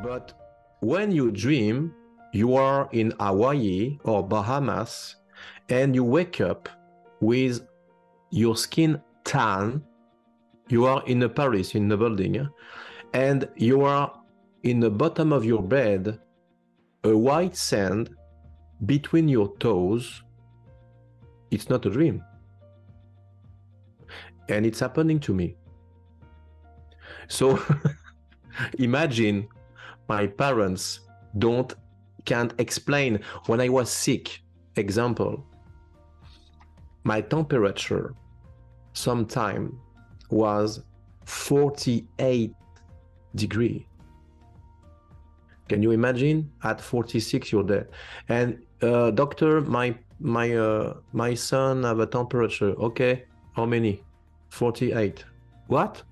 But when you dream, you are in Hawaii or Bahamas, and you wake up with your skin tan. You are in Paris, in the building, and you are in the bottom of your bed, a white sand between your toes. It's not a dream. And it's happening to me. So imagine my parents can't explain. When I was sick, example, my temperature sometime was 48 degrees. Can you imagine? At 46, you're dead. And doctor, my son have a temperature. Okay, how many? 48. What?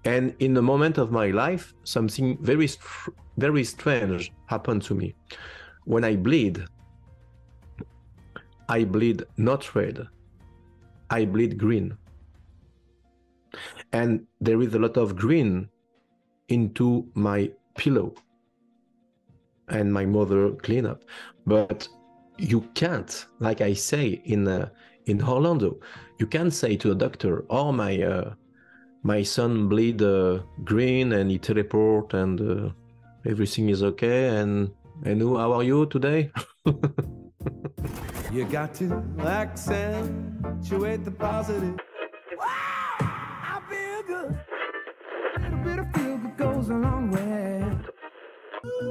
And in the moment of my life, something very strange happened to me. When I bleed not red, I bleed green. And there is a lot of green into my pillow. And my mother clean up. But you can't, like I say in Orlando, you can't say to the doctor, oh, my son bleed green and he teleport and everything is okay. And how are you today? You got to accentuate the positive. Wow, I feel good. A little bit of feel good goes a long way.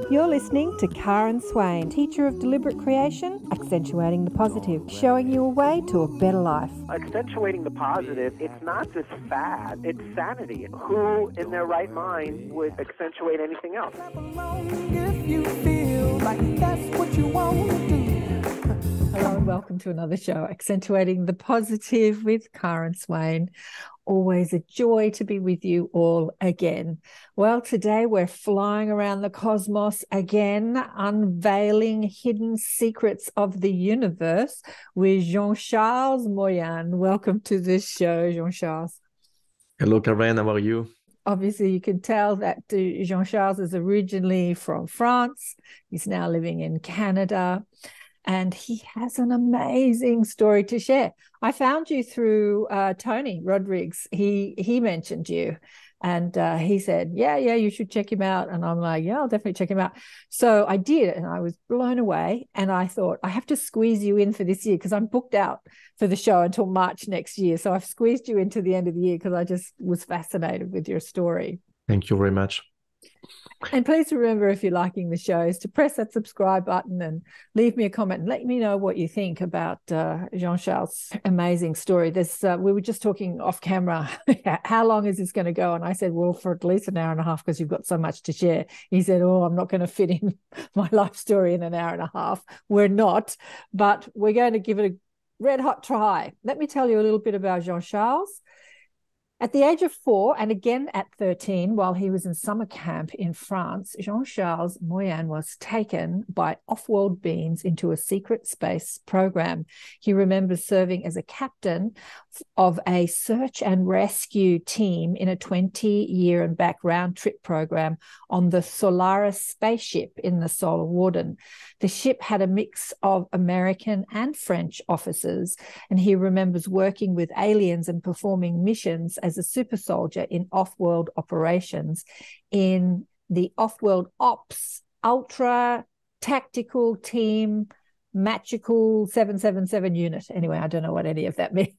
You're listening to Karen Swain, teacher of deliberate creation, accentuating the positive, showing you a way to a better life. Accentuating the positive, it's not just fad, it's sanity. Who in their right mind would accentuate anything else? If you feel like that's what you want to do. Hello and welcome to another show, Accentuating the Positive with Karen Swain. Always a joy to be with you all again. Well, today we're flying around the cosmos again, unveiling hidden secrets of the universe with Jean-Charles Moyen. Welcome to this show, Jean-Charles. Hello, Karen. How are you? Obviously, you can tell that Jean-Charles is originally from France. He's now living in Canada. And he has an amazing story to share. I found you through Tony Rodriguez. He mentioned you, and he said, yeah, you should check him out. And I'm like, yeah, I'll definitely check him out. So I did, and I was blown away. And I thought, I have to squeeze you in for this year because I'm booked out for the show until March next year. So I've squeezed you into the end of the year because I just was fascinated with your story. Thank you very much. And please remember, if you're liking the shows, to press that subscribe button and leave me a comment and let me know what you think about Jean-Charles' amazing story. We were just talking off camera, how long is this going to go? And I said, well, for at least an hour and a half because you've got so much to share. He said, oh, I'm not going to fit in my life story in an hour and a half. We're not, but we're going to give it a red hot try. Let me tell you a little bit about Jean-Charles. At the age of 4, and again at 13, while he was in summer camp in France, Jean-Charles Moyen was taken by off-world beings into a secret space program. He remembers serving as a captain of a search and rescue team in a 20-year and back round trip program on the Solaris spaceship in the Solar Warden. The ship had a mix of American and French officers, and he remembers working with aliens and performing missions as a super soldier in off-world operations in the off-world ops ultra tactical team Matricule 777 unit. Anyway, I don't know what any of that means.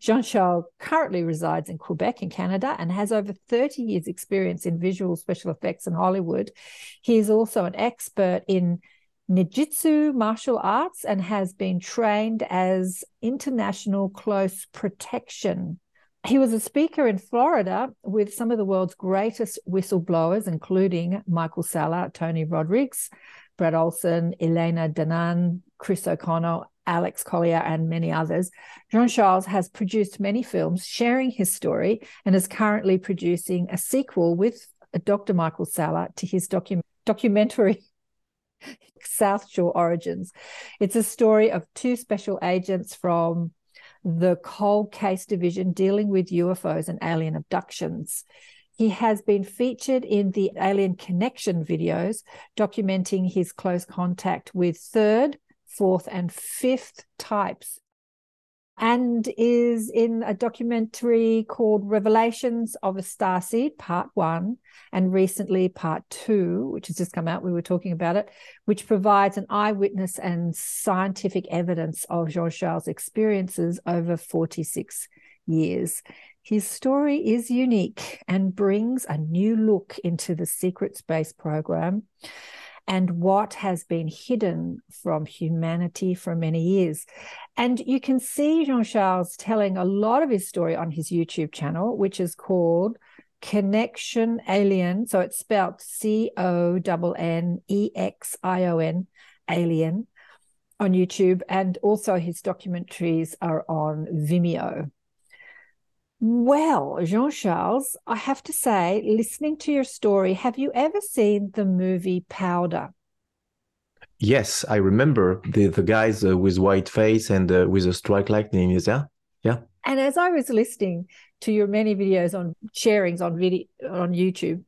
Jean-Charles currently resides in Quebec in Canada and has over 30 years experience in visual special effects in Hollywood. He is also an expert in Ninjutsu martial arts and has been trained as international close protection. He was a speaker in Florida with some of the world's greatest whistleblowers, including Michael Salla, Tony Rodriguez, Brad Olson, Elena Danan, Chris O'Connell, Alex Collier, and many others. Jean-Charles has produced many films sharing his story and is currently producing a sequel with Dr. Michael Salla to his documentary South Shore Origins. It's a story of 2 special agents from the Cold Case Division dealing with UFOs and alien abductions. He has been featured in the Alien Connection videos, documenting his close contact with third, fourth, and fifth types, and is in a documentary called Revelations of a StarSeed, Part 1, and recently Part 2, which has just come out. We were talking about it, which provides an eyewitness and scientific evidence of Jean-Charles' experiences over 46 years. His story is unique and brings a new look into the secret space program and what has been hidden from humanity for many years. And you can see Jean-Charles telling a lot of his story on his YouTube channel, which is called Connection Alien. So it's spelled CONNEXION, Alien, on YouTube. And also his documentaries are on Vimeo. Well, Jean-Charles, I have to say, listening to your story, have you ever seen the movie Powder? Yes, I remember the guys with white face and with a strike lightning. Is that? Yeah. And as I was listening to your many videos on sharings on video on YouTube,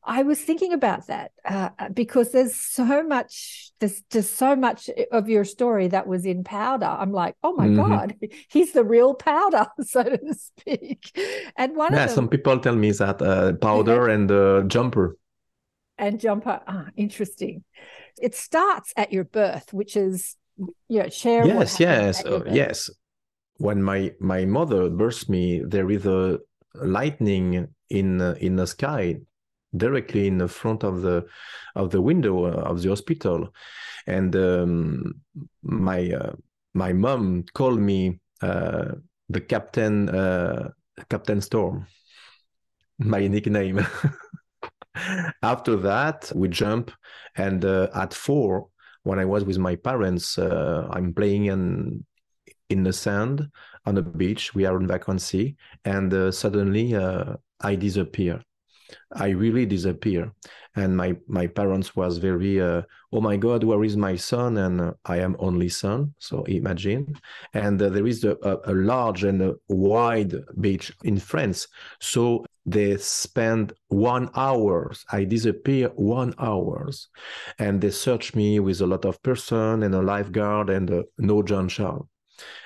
I was thinking about that because there's so much of your story that was in Powder. I'm like, oh my God, he's the real Powder, so to speak. And one of them, some people tell me that Powder and Jumper. And Jumper, interesting. It starts at your birth, which is, share what happened. Yes. When my mother birthed me, there is a lightning in the sky, directly in the front of the window of the hospital, and my mom called me the Captain Storm, my nickname. After that, we jump, and at 4, when I was with my parents, I'm playing in the sand on the beach. We are on vacancy, and suddenly I disappear. I really disappear, and my parents was very oh my God, where is my son? And I am only son, so imagine. And there is a large and a wide beach in France, so they spend 1 hour. I disappear 1 hour, and they search me with a lot of person and a lifeguard and no Jean-Charles.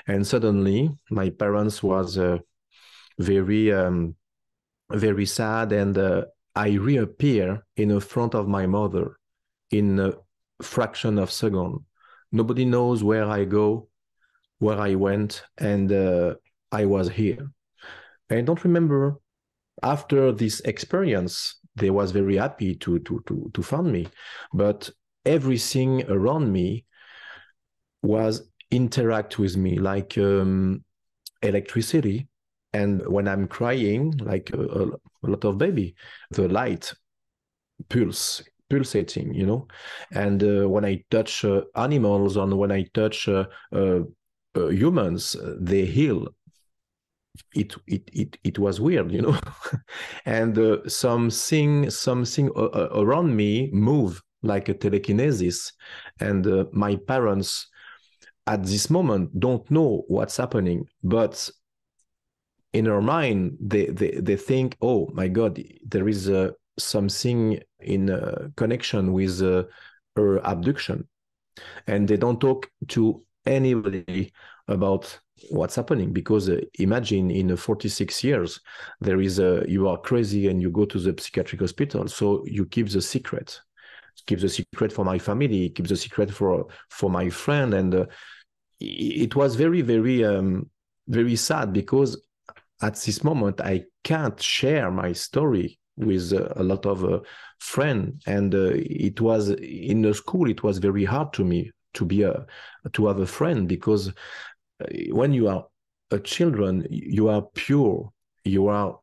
And suddenly my parents was very sad, and I reappear in the front of my mother in a fraction of a second. Nobody knows where I go, where I went, and I was here. I don't remember. After this experience, they was very happy to find me, but everything around me was interact with me like electricity. And when I'm crying, like a lot of baby, the light pulsating, And when I touch animals, and when I touch humans, they heal. It was weird, And something around me move like a telekinesis, and my parents at this moment don't know what's happening, but in her mind, they think, oh my God, there is something in connection with her abduction, and they don't talk to anybody about what's happening, because imagine in 46 years, there is you are crazy and you go to the psychiatric hospital, so you keep the secret. Keep the secret for my family, keep the secret for my friend, and it was very, very, very sad, because at this moment, I can't share my story with a lot of friends, and it was in the school. It was very hard to me to have a friend, because when you are a children, you are pure, you are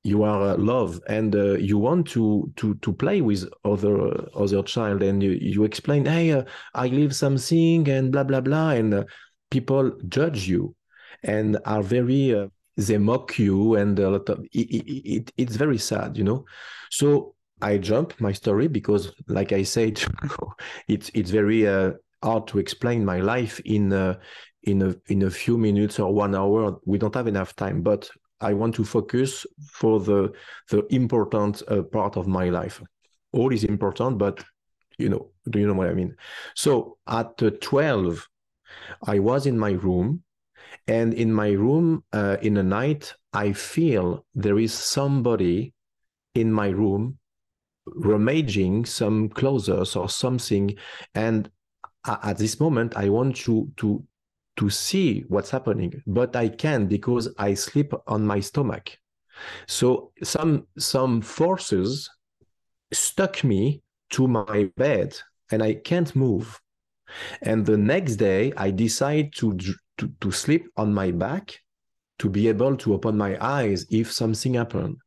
love, and you want to play with other child, and you explain, hey, I live something and blah blah blah, and people judge you and are very. They mock you, and a lot of it's very sad, So I jump my story because, like I said, it's very hard to explain my life in a few minutes or 1 hour. We don't have enough time. But I want to focus for the important part of my life. All is important, but do you know what I mean? So at 12, I was in my room, and in my room in the night, I feel there is somebody in my room rummaging some clothes or something, and at this moment I want to see what's happening, but I can't because I sleep on my stomach. So some forces stuck me to my bed and I can't move. And the next day I decide to sleep on my back to be able to open my eyes if something happened.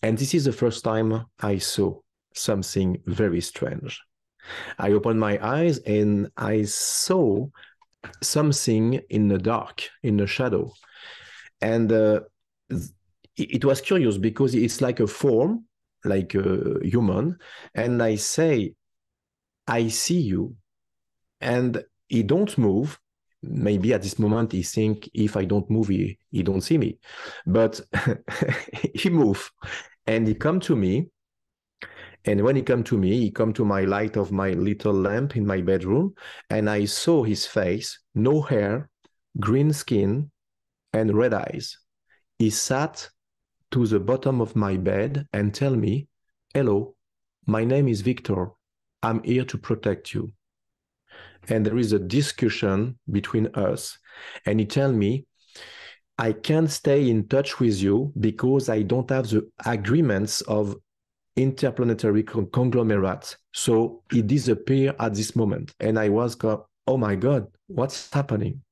And this is the first time I saw something very strange. I opened my eyes and I saw something in the dark, in the shadow. And it was curious because it's like a form, like a human. And I say, I see you. And he don't move. Maybe at this moment he think if I don't move, he don't see me. But he move and he come to me. And when he come to me, he come to my light of my little lamp in my bedroom, and I saw his face, no hair, green skin, and red eyes. He sat to the bottom of my bed and tell me, hello, my name is Victor. I'm here to protect you. And there is a discussion between us. And he tell me, I can't stay in touch with you because I don't have the agreements of interplanetary conglomerate. So it disappeared at this moment. And I was, oh my God, what's happening?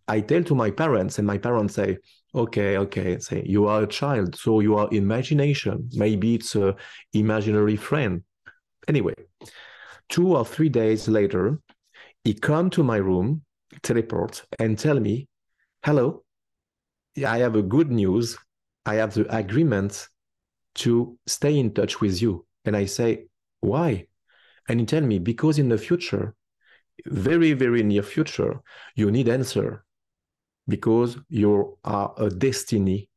I tell to my parents, and my parents say, okay, say, you are a child, so you are imagination. Maybe it's an imaginary friend. Anyway, 2 or 3 days later, he come to my room, teleport, and tell me, hello, I have a good news. I have the agreement to stay in touch with you. And I say, why? And he tell me, because in the future, very, very near future, you need answer because you are a destiny,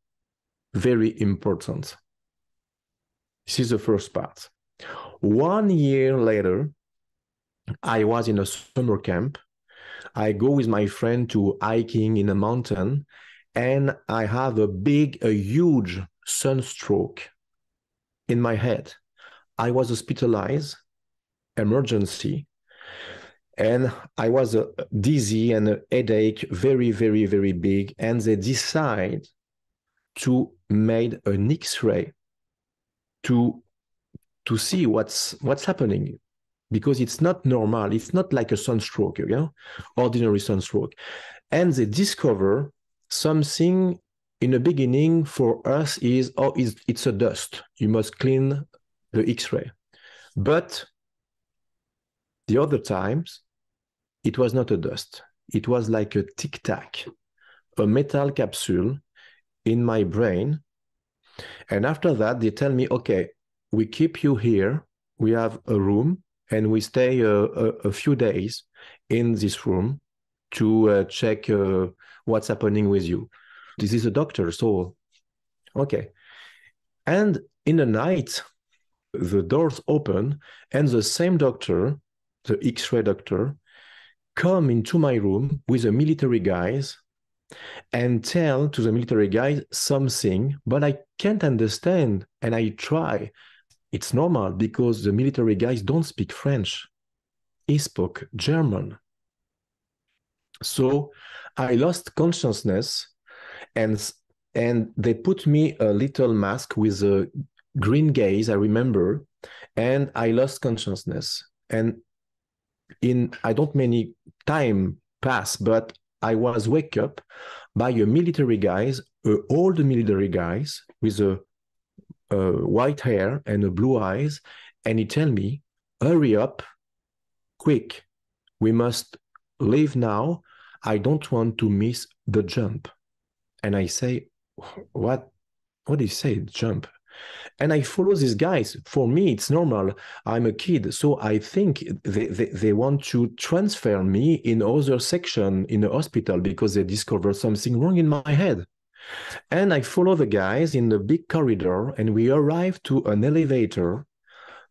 very important. This is the first part. 1 year later, I was in a summer camp. I go with my friend to hiking in a mountain, and I have a huge sunstroke in my head. I was hospitalized, emergency, and I was dizzy and a headache, very, very, very big. And they decide to make an X-ray to see what's happening, because it's not normal. It's not like a sunstroke, ordinary sunstroke. And they discover something. In the beginning, for us, it's a dust. You must clean the X-ray. But the other times, it was not a dust. It was like a tic-tac, a metal capsule in my brain. And after that, they tell me, okay, we keep you here. We have a room, and we stay a few days in this room to check what's happening with you. This is a doctor, so okay. And in the night, the doors open, and the same doctor, the X-ray doctor, come into my room with the military guys and tell to the military guys something, but I can't understand, and I try. It's normal because the military guys don't speak French. He spoke German. So I lost consciousness. And they put me a little mask with a green gaze, I remember, and I lost consciousness. And I don't many time pass, but I was wake up by a military guys, old military guys with a white hair and a blue eyes, and he tell me, hurry up, quick, we must leave now. I don't want to miss the jump. And I say, what do you say, jump? And I follow these guys. For me, it's normal. I'm a kid. So I think they want to transfer me in other section in the hospital because they discovered something wrong in my head. And I follow the guys in the big corridor, and we arrive to an elevator.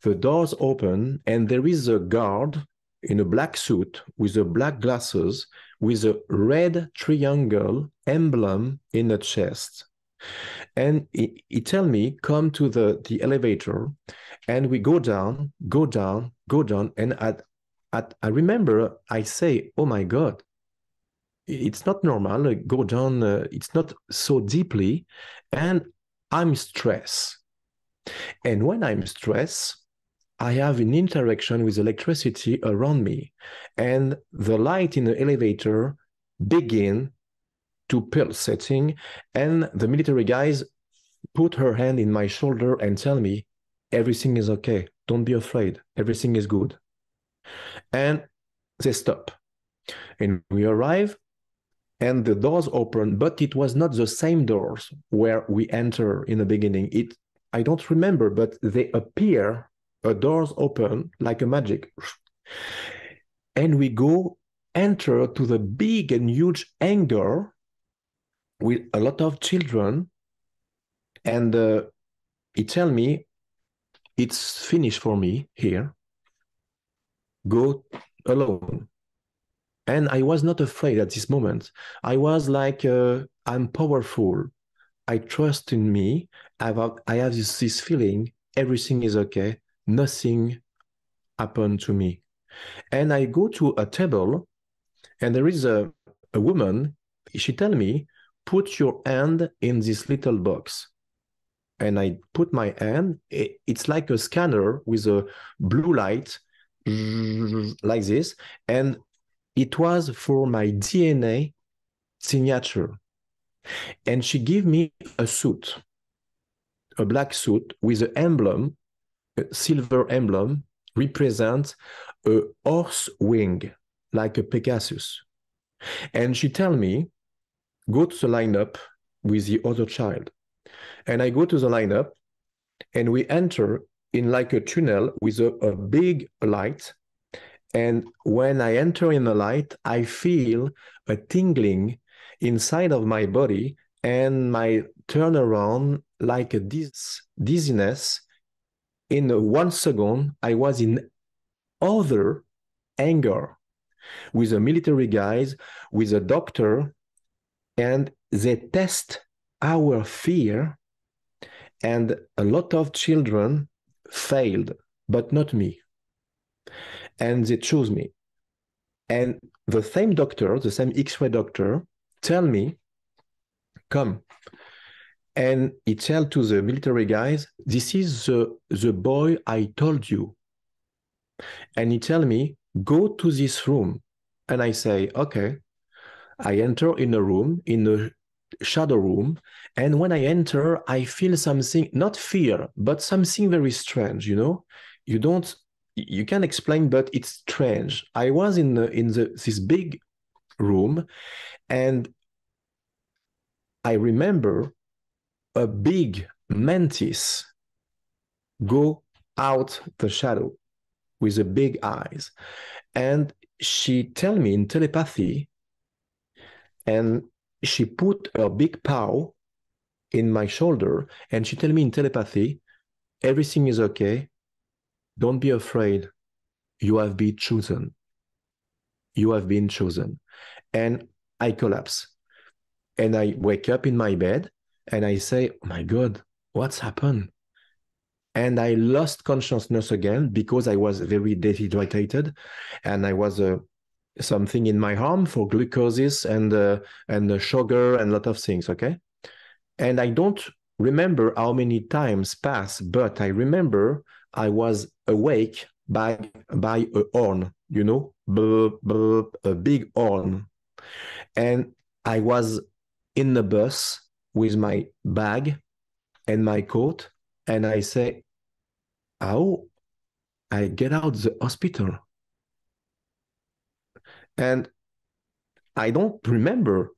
The doors open, and there is a guard in a black suit with a black glasses with a red triangle emblem in the chest. And he tell me, come to the elevator, and we go down, go down, go down. And I remember I say, oh my God, it's not normal, go down, it's not so deeply, and I'm stressed. And when I'm stressed, I have an interaction with electricity around me, and the light in the elevator begin to pulsating, and the military guys put her hand in my shoulder and tell me, everything is okay, don't be afraid, everything is good. And they stop. And we arrive, and the doors open, but it was not the same doors where we enter in the beginning. I don't remember, but they appear, doors open like a magic. And we enter to the big and huge hangar with a lot of children. And he tell me, it's finished for me here. Go alone. And I was not afraid at this moment. I was like, I'm powerful. I trust in me. I have this feeling, everything is okay. Nothing happened to me. And I go to a table, and there is a woman. She tell me, put your hand in this little box. And I put my hand. It's like a scanner with a blue light, like this. And it was for my DNA signature. And she gave me a suit, a black suit with an emblem, a silver emblem, represents a horse wing, like a Pegasus. And she tell me, go to the lineup with the other child. And I go to the lineup, and we enter in like a tunnel with a big light. And when I enter in the light, I feel a tingling inside of my body, and my turnaround like a dizziness. In 1 second, I was in other hangar with the military guys, with a doctor, and they test our fear, and a lot of children failed, but not me. And they chose me. And the same doctor, the same X-ray doctor, tell me, come. And he tell to the military guys, this is the boy I told you. And he tell me, go to this room. And I say, okay. I enter in a room, in a shadow room. And when I enter, I feel something, not fear, but something very strange, you know? You can't explain, but it's strange. I was in this big room, and I remember a big mantis go out the shadow with the big eyes. And she tell me in telepathy, and she put her big paw in my shoulder, and she tell me in telepathy, everything is okay. Don't be afraid. You have been chosen. You have been chosen. And I collapse. And I wake up in my bed, and I say, oh my God, what's happened? And I lost consciousness again because I was very dehydrated, and I was something in my arm for glucose and sugar and a lot of things, okay? And I don't remember how many times passed, but I remember I was awake by a horn, you know, a big horn. And I was in the bus with my bag and my coat, and I say, how I get out the hospital? And I don't remember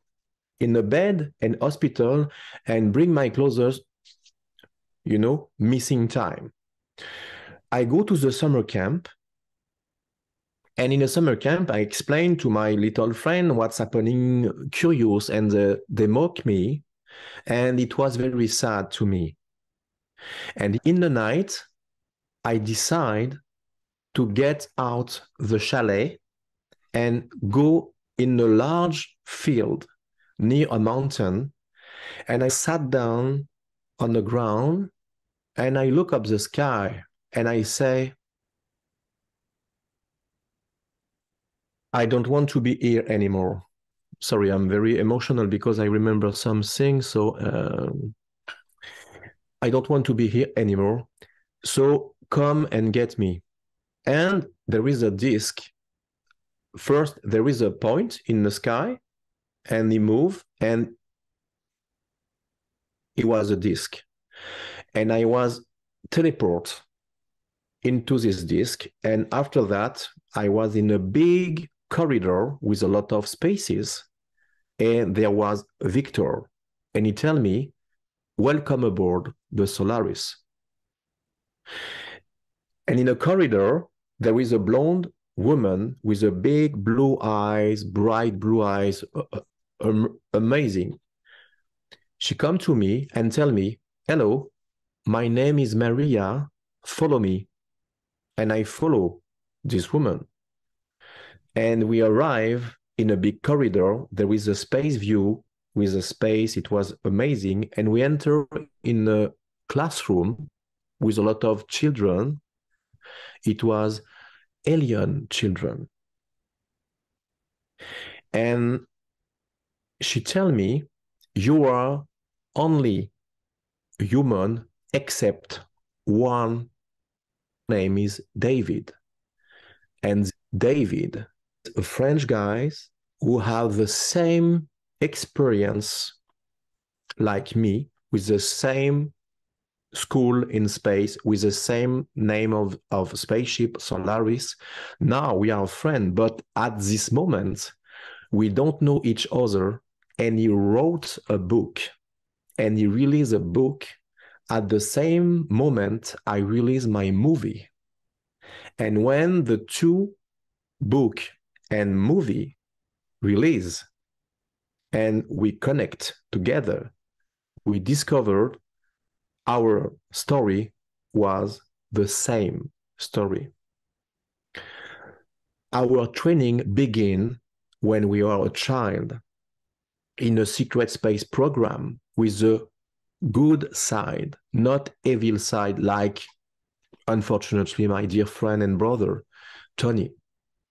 in the bed and hospital and bring my clothes, you know, missing time. I go to the summer camp, and in the summer camp, I explain to my little friend what's happening, curious, and they mock me. And it was very sad to me. And in the night, I decide to get out the chalet and go in a large field near a mountain. And I sat down on the ground and I look up the sky and I say, I don't want to be here anymore. Sorry, I'm very emotional because I remember something. So I don't want to be here anymore. So come and get me. And there is a disc. First, there is a point in the sky and he moved and it was a disc. And I was teleported into this disc. And after that, I was in a big corridor with a lot of spaces. And there was Victor. And he told me, welcome aboard the Solaris. And in a corridor, there is a blonde woman with a big blue eyes, bright blue eyes, amazing. She come to me and tell me, hello, my name is Maria, follow me. And I follow this woman. And we arrive in a big corridor. There is a space view with a space. It was amazing. And we enter in a classroom with a lot of children. It was alien children. And she tell me, you are only human except one name is David. And David, a French guy who have the same experience like me, with the same school in space, with the same name of spaceship, Solaris. Now we are friends, but at this moment, we don't know each other. And he wrote a book, and he released a book at the same moment I released my movie. And when the two book and movie release and we connect together, we discovered our story was the same story. Our training began when we were a child in a secret space program with the good side, not evil side, like, unfortunately, my dear friend and brother, Tony,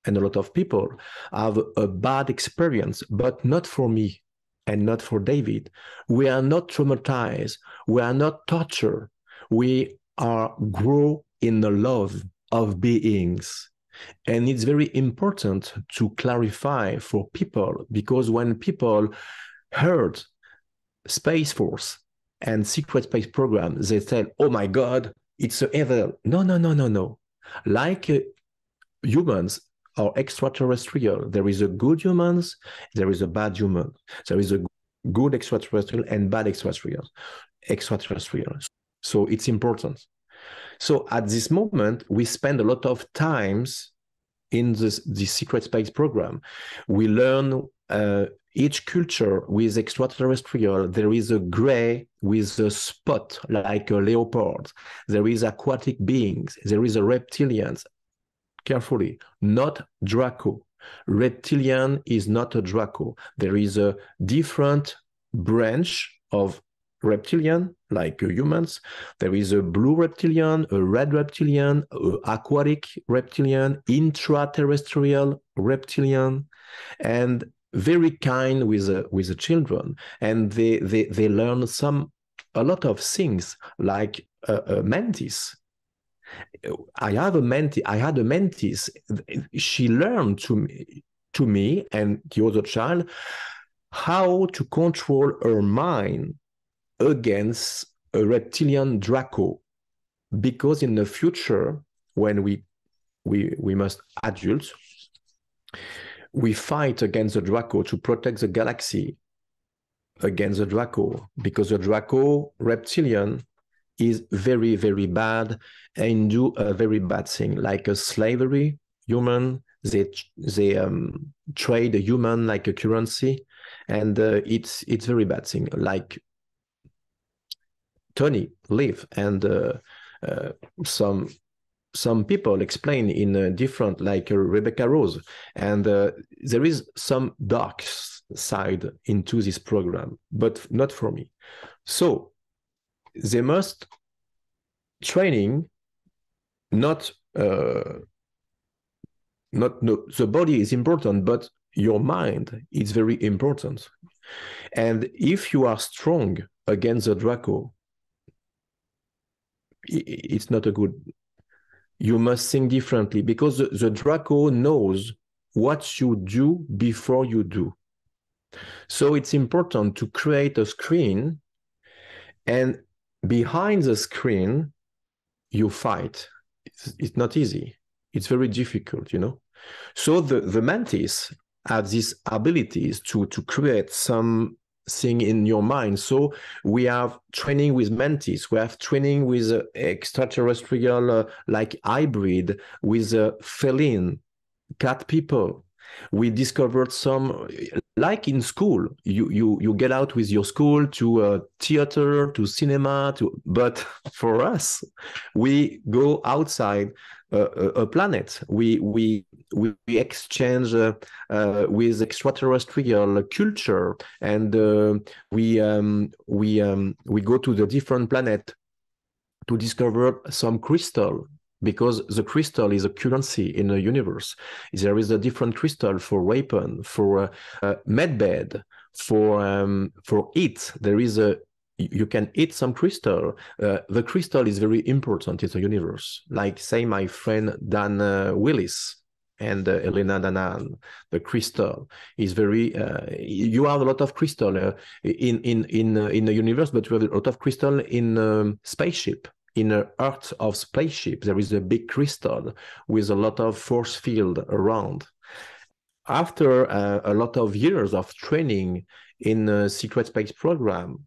and a lot of people have a bad experience, but not for me and not for David. We are not traumatized. We are not tortured. We are grow in the love of beings. And it's very important to clarify for people, because when people heard Space Force and secret space program, they said, oh my God, it's evil. No, no, no, no, no. Like humans are extraterrestrial. There is a good humans, there is a bad human. There is a good extraterrestrial and bad extraterrestrials. So it's important. So at this moment, we spend a lot of times in this secret space program. We learn each culture with extraterrestrial. There is a gray with a spot like a leopard. There is aquatic beings. There is a reptilians. Carefully, not Draco. Reptilian is not a Draco. There is a different branch of reptilian, like humans. There is a blue reptilian, a red reptilian, an aquatic reptilian, intraterrestrial reptilian, and very kind with the children. And they learn a lot of things, like a mantis. I had a mantis. She learned to me and the other child how to control her mind against a reptilian Draco, because in the future, when we must adults, we fight against the Draco to protect the galaxy against the Draco, because the Draco reptilian is very, very bad and do a very bad thing, like a slavery human. They trade a human like a currency, and it's very bad thing. Like Tony live, and some people explain in different, like Rebecca Rose, and there is some dark side into this program, but not for me. So they must training, not no, the body is important, but your mind is very important. And if you are strong against the Draco, it's not a good. You must think differently, because the Draco knows what you do before you do. So it's important to create a screen, and behind the screen, you fight. It's not easy. It's very difficult, you know. So the mantis have these abilities to create something in your mind. So we have training with mantis, we have training with extraterrestrial like hybrid, with feline, cat people. We discovered some, like in school, you get out with your school to theater, to cinema, but for us, we go outside a planet. We exchange with extraterrestrial culture, and we go to the different planet to discover some crystal, because the crystal is a currency in the universe. There is a different crystal for weapon, for medbed, for eat. There is a, you can eat some crystal. The crystal is very important in the universe. Like, say, my friend Dan Willis and Elena Danan, the crystal is very. You have a lot of crystal in the universe, but you have a lot of crystal in spaceship. In the Earth of spaceship, there is a big crystal with a lot of force field around. After a lot of years of training in a secret space program,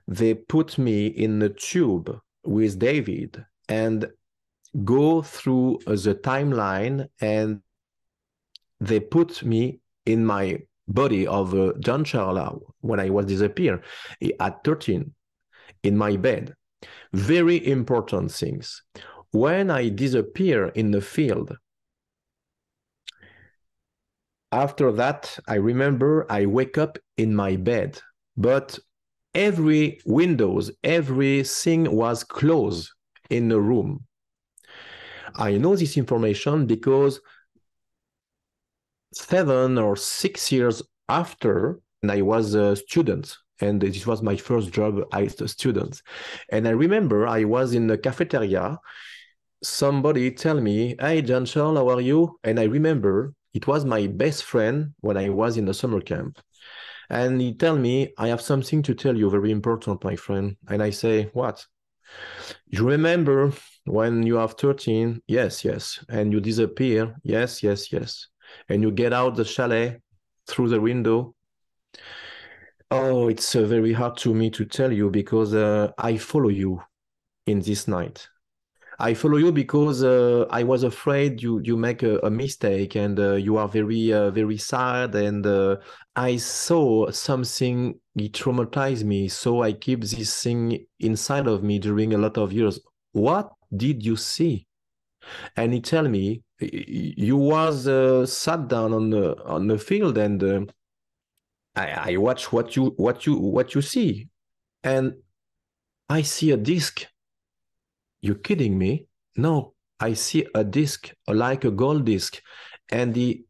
they put me in the tube with David and go through the timeline, and they put me in my body of John Charla when I was disappeared at 13 in my bed. Very important things. When I disappear in the field, after that, I remember I wake up in my bed, but every windows, everything was closed in the room. I know this information because 7 or 6 years after, and I was a student, and this was my first job as a student. And I remember I was in the cafeteria, somebody tell me, "Hey, John Charles, how are you?" And I remember it was my best friend when I was in the summer camp. And he tell me, "I have something to tell you, very important, my friend." And I say, "What?" "You remember when you have 13? Yes, yes. And you disappear? Yes, yes, yes. And you get out the chalet through the window?" Oh, it's very hard to me to tell you, because I follow you in this night. I follow you because I was afraid you make a mistake, and you are very sad, and I saw something, it traumatized me, so I keep this thing inside of me during a lot of years. What did you see? And he tell me, you was sat down on the field, and I watch what you see, and I see a disc. You kidding me? No, I see a disc, like a gold disc, and he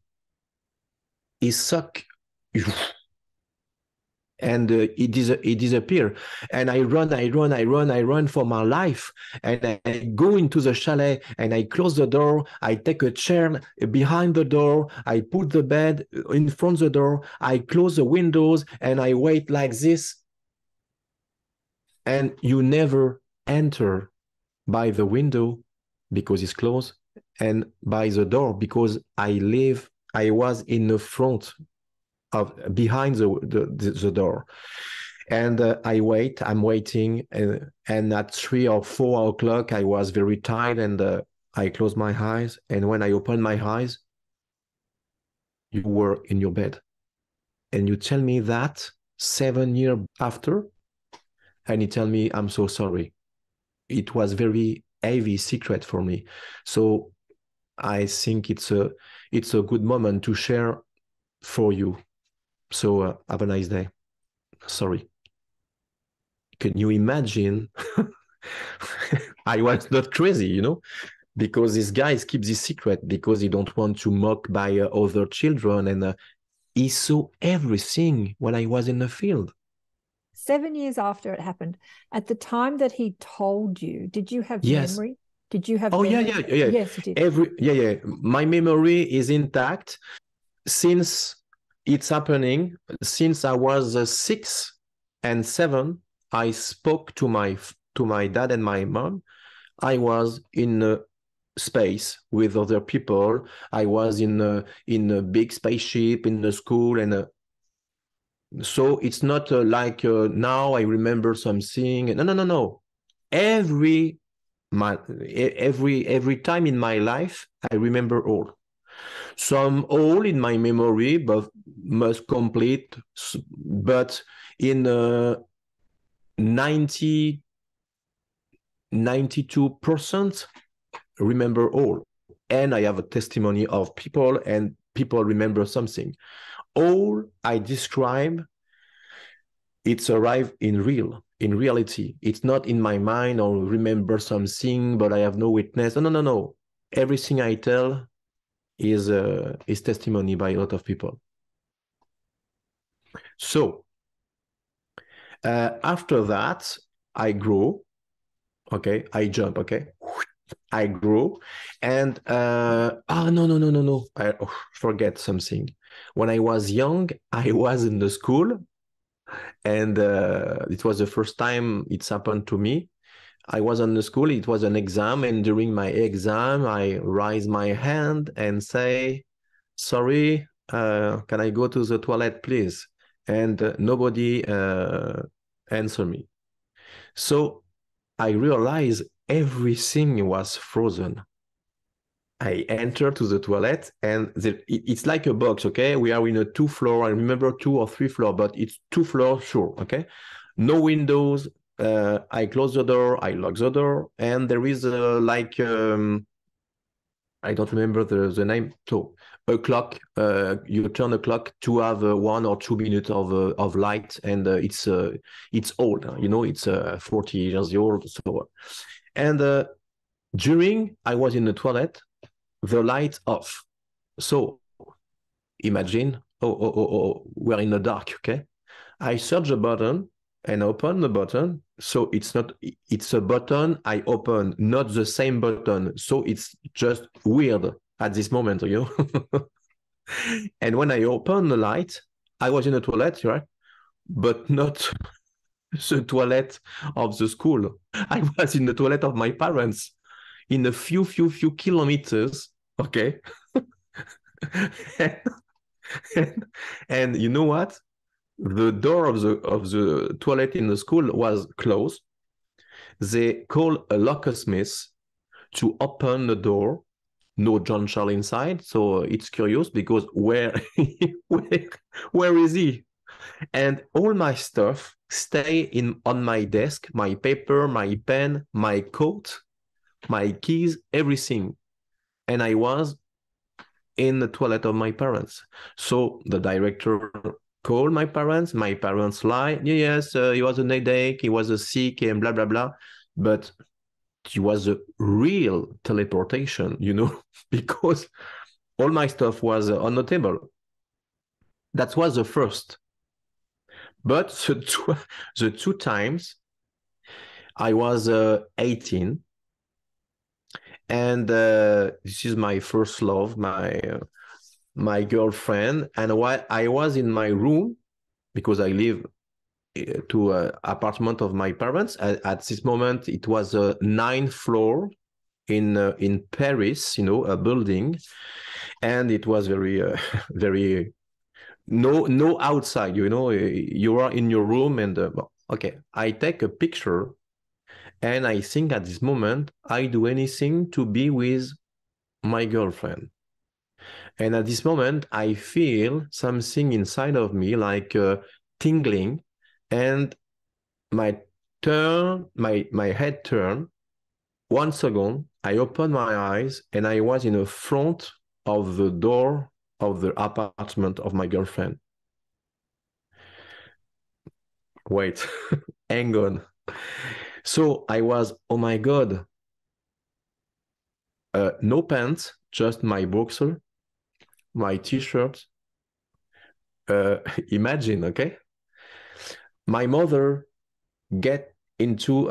suck, and he disappear. And I run for my life, and I go into the chalet, and I close the door. I take a chair behind the door. I put the bed in front of the door. I close the windows, and I wait like this. And you never enter by the window because it's closed, and by the door because I was in the front of, behind the door. And I'm waiting, and at 3 or 4 o'clock, I was very tired, and I closed my eyes, and when I opened my eyes, you were in your bed. And you tell me that 7 years after, and he tell me, I'm so sorry. It was very heavy secret for me. So I think it's a good moment to share for you. So have a nice day. Sorry. Can you imagine? I was not crazy, you know, because these guys keep this secret because they don't want to mock by other children. And he saw everything when I was in the field. 7 years after it happened, at the time that he told you, did you have Yes. memory? Did you have Oh, memory? yeah. Yes, you did. Yeah. My memory is intact since it's happening. Since I was 6 and 7, I spoke to my dad and my mom. I was in space with other people. I was in a big spaceship in the school, and so it's not like now I remember something. No. Every every time in my life, I remember all. Some all in my memory, but most complete. But in 92% remember all. And I have a testimony of people, and people remember something. All I describe, it's arrived in reality. It's not in my mind or remember something, but I have no witness. No. Everything I tell is testimony by a lot of people. So after that, I grow. Okay, I jump. Okay, I grow, and no. I forget something. When I was young, I was in the school, and it was the first time it's happened to me. I was on the school, it was an exam, and during my exam, I raise my hand and say, sorry, can I go to the toilet, please? And nobody answered me. So I realized everything was frozen. I enter to the toilet, and it's like a box, okay? We are in a 2-floor, I remember 2 or 3 floor, but it's 2 floors, sure, okay? No windows. I close the door, I lock the door, and there is like, I don't remember the name. So a clock, you turn a clock to have 1 or 2 minutes of light, and it's old, you know, it's 40 years old. So, and during I was in the toilet, the light off. So imagine, we're in the dark, okay? I search the button and open the button. So it's a button I open, not the same button. So it's just weird at this moment, you know? And when I open the light, I was in the toilet, right? But not the toilet of the school. I was in the toilet of my parents in a few kilometers, okay? and you know what? The door of the toilet in the school was closed. They called a locksmith to open the door. No John Charles inside, so it's curious because where is he? And all my stuff stay on my desk, my paper, my pen, my coat, my keys, everything. And I was in the toilet of my parents. So the director called my parents lied. Yes, he was a headache, he was a sick, and blah, blah, blah. But it was a real teleportation, you know, because all my stuff was on the table. That was the first. But the 2 times, I was 18. And this is my first love, my girlfriend. And while I was in my room, because I live to an apartment of my parents, at this moment, it was a 9th floor in Paris, you know, a building. And it was very, very, no outside, you know, you are in your room and, okay, I take a picture. And I think at this moment, I do anything to be with my girlfriend. And at this moment, I feel something inside of me like tingling, and my my head turned. 1 second, I opened my eyes and I was in the front of the door of the apartment of my girlfriend. Wait, hang on. So I was, oh my God, no pants, just my boxer, my t-shirt. Imagine, okay? My mother get into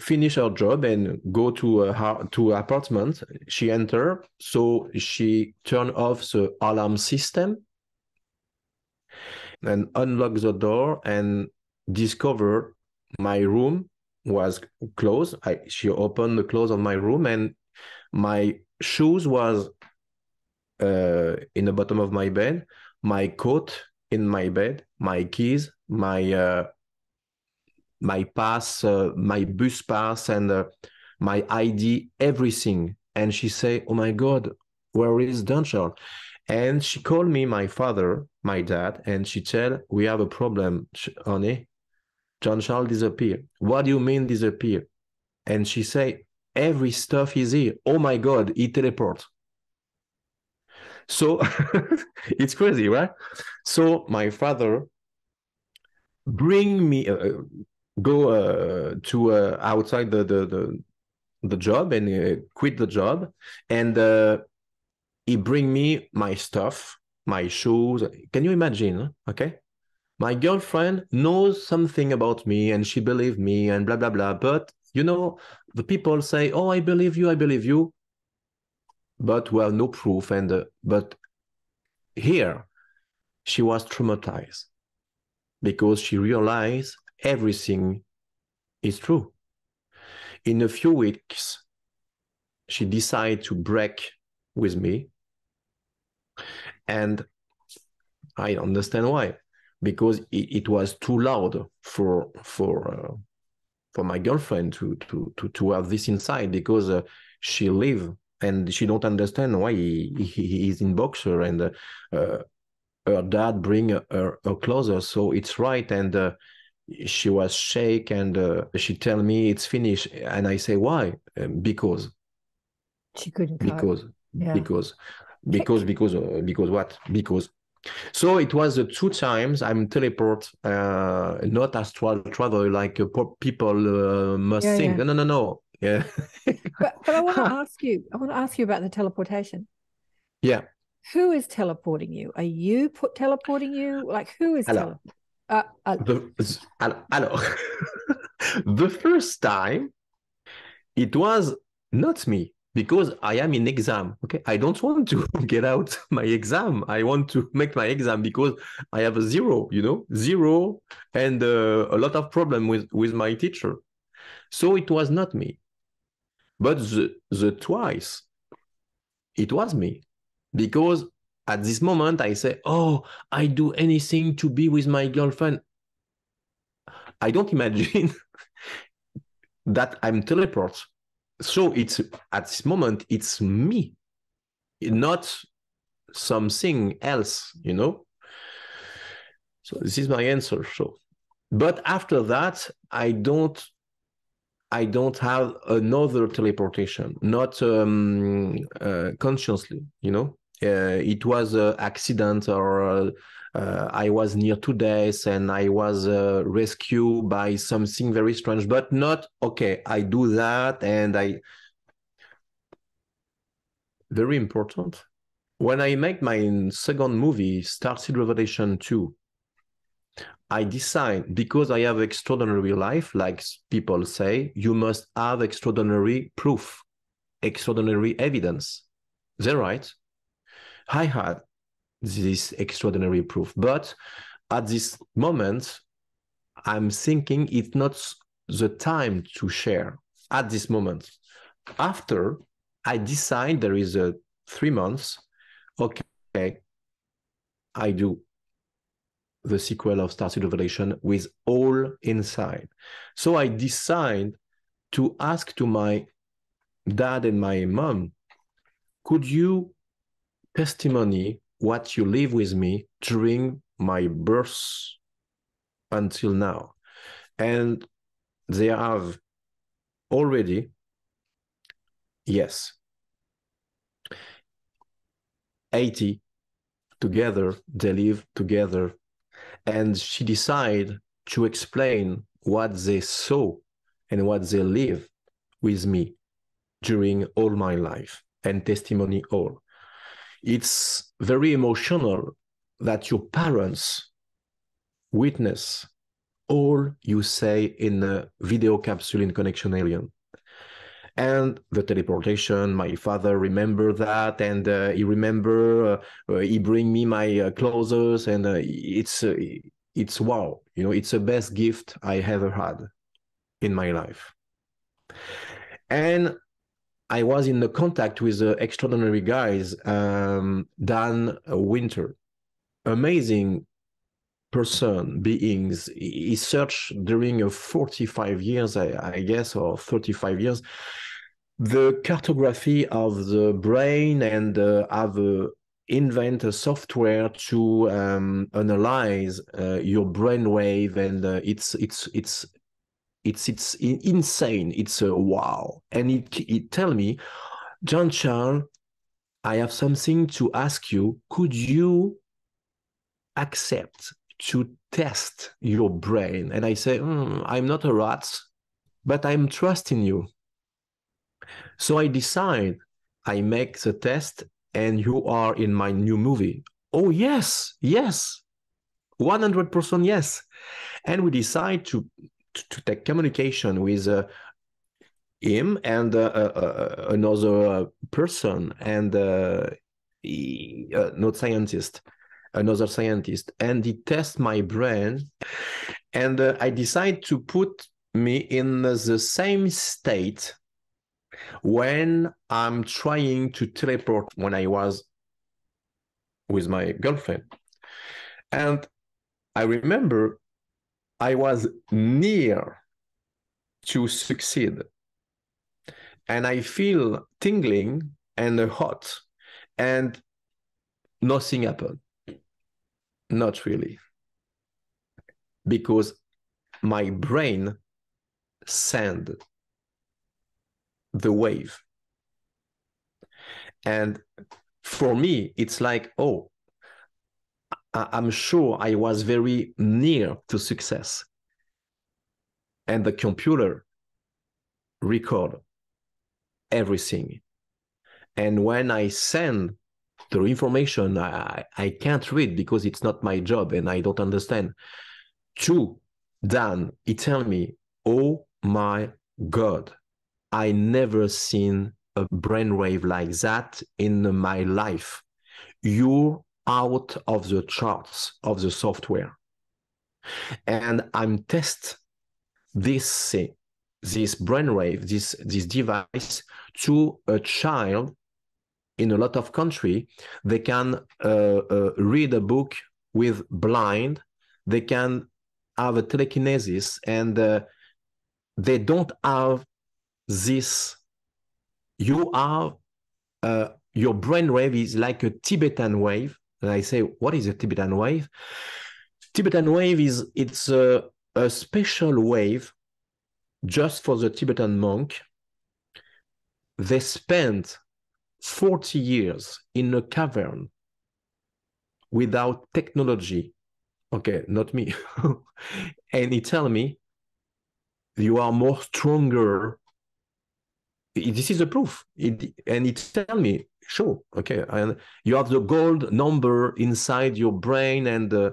finish her job and go to her to apartment. She enter, so she turn off the alarm system and unlock the door and discover my room was closed. She opened the close of my room and my shoes was in the bottom of my bed, my coat in my bed, my keys, my pass, my bus pass, and my ID, everything. And she say, "Oh my God, where is Dunchal?" And she called me, my father, my dad, and she tell, "We have a problem, honey. Dunchal disappear." "What do you mean disappear?" And she say, "Every stuff is here. Oh my God, he teleport." So it's crazy, right? So my father bring me go to outside the job and quit the job, and he bring me my stuff, my shoes. Can you imagine? Okay, my girlfriend knows something about me and she believe me and blah blah blah. But you know, the people say, "Oh, I believe you," but well, no proof. And but here, she was traumatized because she realized everything is true. In a few weeks, she decided to break with me. And I understand why, because it was too loud for my girlfriend to have this inside, because she live and she don't understand why he is in boxer, and her dad bring her closer, so it's right. And she was shake, and she tell me it's finished, and I say why? Because She couldn't cope. because Yeah. because what? Because so it was 2 times I'm teleport, not astral travel like people must Yeah, think. yeah. No. Yeah. But I want to ask you. I want to ask you about the teleportation. Yeah. Who is teleporting you? Are you teleporting you? Like, who is Alors, alors, the first time it was not me, because I am in exam. Okay, I don't want to get out my exam. I want to make my exam because I have a zero, zero, and a lot of problem with my teacher. So it was not me. But the twice, it was me, because at this moment I say, "Oh, I do anything to be with my girlfriend." I don't imagine that I'm teleport. So it's at this moment, it's me, not something else, So this is my answer. So, but after that, I don't have another teleportation, not consciously, it was an accident, or I was near to death and I was rescued by something very strange, but not, okay, I do that and very important. When I make my second movie, StarSeed Revelation 2, I decide, because I have extraordinary life, like people say, you must have extraordinary proof, extraordinary evidence. They're right. I had this extraordinary proof, but at this moment, I'm thinking it's not the time to share at this moment. After I decide there is 3 months, okay, I do the sequel of StarSeed Revelation with all inside. So I decide to ask to my dad and my mom, could you testimony what you live with me during my birth until now? And they have already, yes, 80 together, they live together. And she decided to explain what they saw and what they live with me during all my life, and testimony all. It's very emotional that your parents witness all you say in a video capsule in Connection Alien. And the teleportation, my father remember that, and he remember, he bring me my clothes, and it's wow, you know, it's the best gift I ever had in my life. And I was in the contact with extraordinary guys, Dan Winter, amazing person, beings. He searched during 45 years, I guess, or 35 years, the cartography of the brain, and have invent a software to analyze your brainwave, and it's insane. It's a wow. And it tell me, Jean-Charles, I have something to ask you. Could you accept to test your brain? And I say, I'm not a rat, but I'm trusting you. So I decide, I make the test, and you are in my new movie. Oh, yes, 100% yes. And we decide to take communication with him and another person, and not scientist, another scientist, and he tests my brain, and I decide to put me in the same state when I'm trying to teleport when I was with my girlfriend. And I remember I was near to succeed, and I feel tingling and hot, and nothing happened. Not really, because my brain sent the wave. And for me, it's like, oh, I'm sure I was very near to success. And the computer record everything. And when I send the information, I can't read because it's not my job and I don't understand. To Dan, he tell me, oh my God, I never seen a brainwave like that in my life. You're out of the charts of the software. And I'm test this brainwave, this device, to a child in a lot of country. They can read a book with blind. They can have a telekinesis, and they don't have this. You are, your brainwave is like a Tibetan wave. And I say, what is a Tibetan wave? Tibetan wave it's a special wave just for the Tibetan monk. They spent 40 years in a cavern without technology. Okay, not me. And he tell me, you are more stronger. This is a proof. And he tell me, sure, okay, and you have the gold number inside your brain. And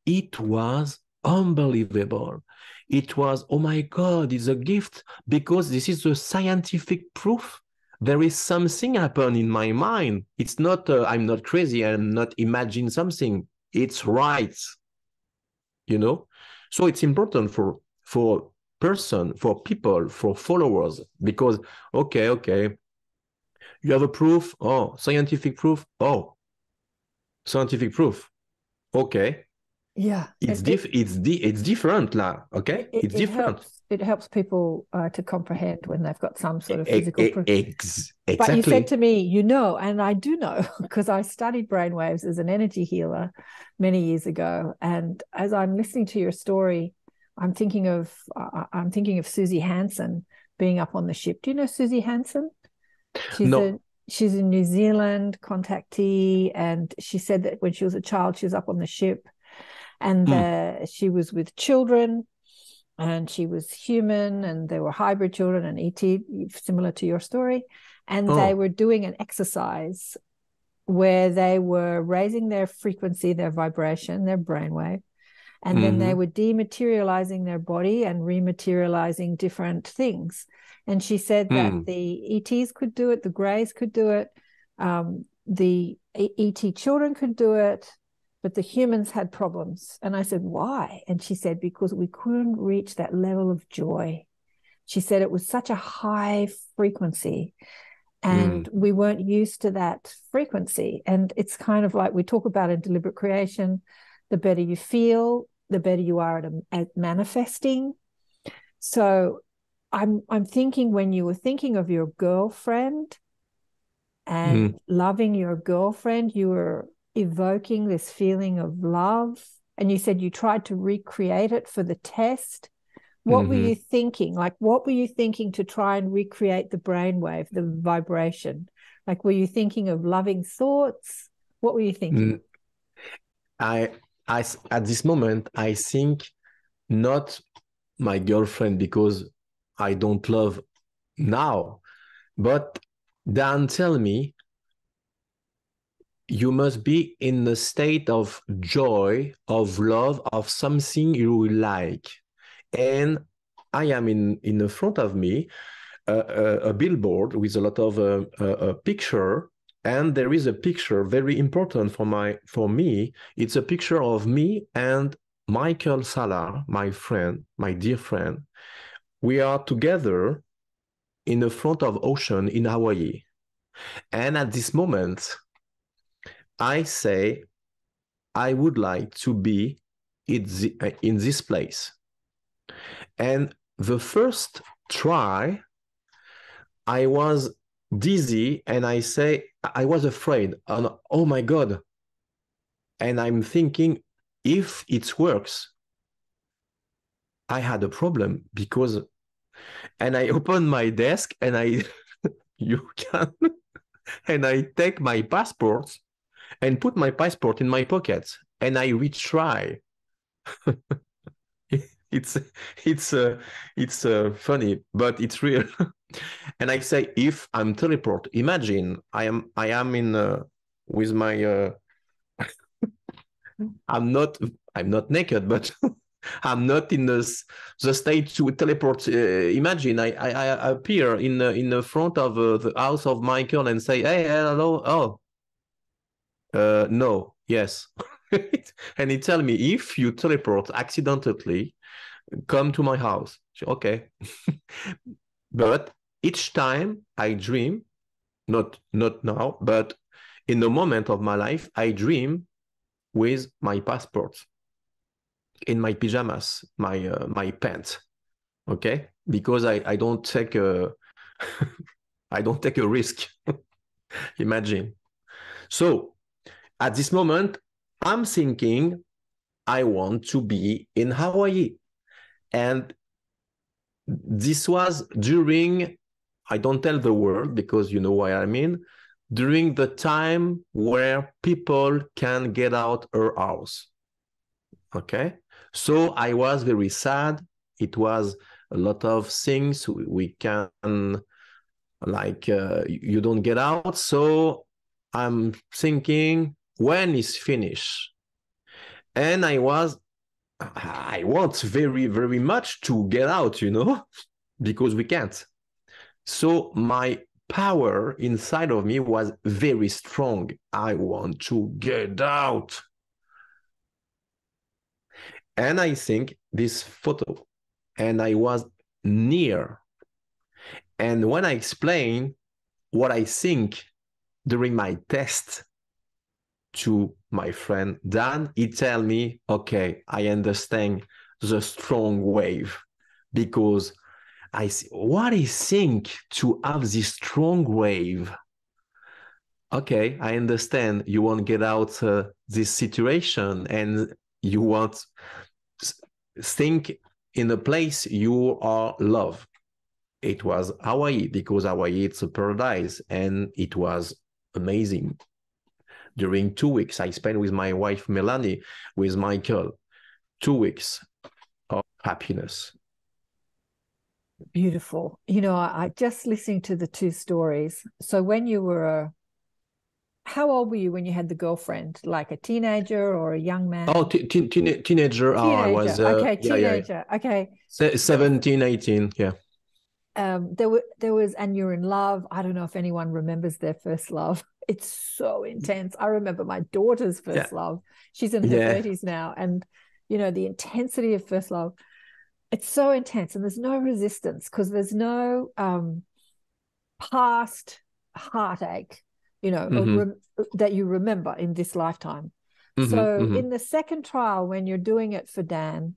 it was unbelievable. It was, oh my God, it's a gift, because this is a scientific proof. There is something happen in my mind. It's not, I'm not crazy, I'm not imagining something. It's right, you know? So it's important for person, for people, for followers, because, okay, you have a proof, oh, scientific proof, oh, scientific proof, okay. Yeah, it's different, lah. Okay, it's different. It helps people to comprehend when they've got some sort of physical proof. Exactly. But you said to me, you know, and I do know, because I studied brainwaves as an energy healer many years ago. And as I'm listening to your story, I'm thinking of Susie Hansen being up on the ship. Do you know Susie Hansen? No. She's a New Zealand contactee, and she said that when she was a child, she was up on the ship, and she was with children, and she was human, and they were hybrid children and ET, similar to your story, and they were doing an exercise where they were raising their frequency, their vibration, their brainwave, and then they were dematerializing their body and rematerializing different things. And she said that the ETs could do it, the Greys could do it, the ET children could do it, but the humans had problems. And I said, why? And she said, because we couldn't reach that level of joy. She said it was such a high frequency, and we weren't used to that frequency. And it's kind of like we talk about in deliberate creation, the better you feel, the better you are at manifesting. So I'm thinking, when you were thinking of your girlfriend and loving your girlfriend, you were evoking this feeling of love, and you said you tried to recreate it for the test. What were you thinking? Like, what were you thinking to try and recreate the brainwave, the vibration? Like, were you thinking of loving thoughts? What were you thinking? I at this moment, I think not my girlfriend, because I don't love now, but Dan tell me, you must be in a state of joy, of love, of something you like. And I am in the front of me a billboard with a lot of a picture, and there is a picture very important for me. It's a picture of me and Michael Salla, my friend, my dear friend. We are together in the front of ocean in Hawaii. And at this moment, I say, I would like to be in this place. And the first try, I was dizzy, and I was afraid. Oh my God. And I'm thinking, if it works, I had a problem, because, and I open my desk, and and I take my passport and put my passport in my pocket, and I retry. It's funny, but it's real. And I say, if I'm teleport, imagine I am in with my I'm not naked, but I'm not in the state to teleport. Imagine I appear in the front of the house of Michael and say, hey, hello. No, yes. And he tell me, if you teleport accidentally, come to my house. Okay. But each time I dream, not now, but in the moment of my life, I dream with my passport in my pajamas, my pants. Okay, because I don't take a I don't take a risk. Imagine. So at this moment, I'm thinking I want to be in Hawaii. And this was during, I don't tell the world because you know what I mean, during the time where people can get out her house. Okay? So I was very sad. It was a lot of things we can, like, you don't get out. So I'm thinking, when is finished? And I want very, very much to get out, because we can't. So my power inside of me was very strong. I want to get out. And I think this photo, and I was near. And when I explain what I think during my test to my friend Dan, he tell me, okay, I understand the strong wave, because I see what I think to have this strong wave. Okay, I understand you want to get out this situation, and you want think in a place you are love. It was Hawaii, because Hawaii, it's a paradise, and it was amazing. During 2 weeks, I spent with my wife, Melanie, with Michael, 2 weeks of happiness. Beautiful. You know, I just listening to the two stories. So when you were, how old were you when you had the girlfriend? Like a teenager or a young man? Oh, teenager. Oh, I was, okay, yeah. teenager. Okay. 17, 18, yeah. There was, and you're in love. I don't know if anyone remembers their first love. It's so intense. I remember my daughter's first love. She's in her 30s now. And, you know, the intensity of first love, it's so intense, and there's no resistance because there's no past heartache, you know, that you remember in this lifetime. So in the second trial, when you're doing it for Dan,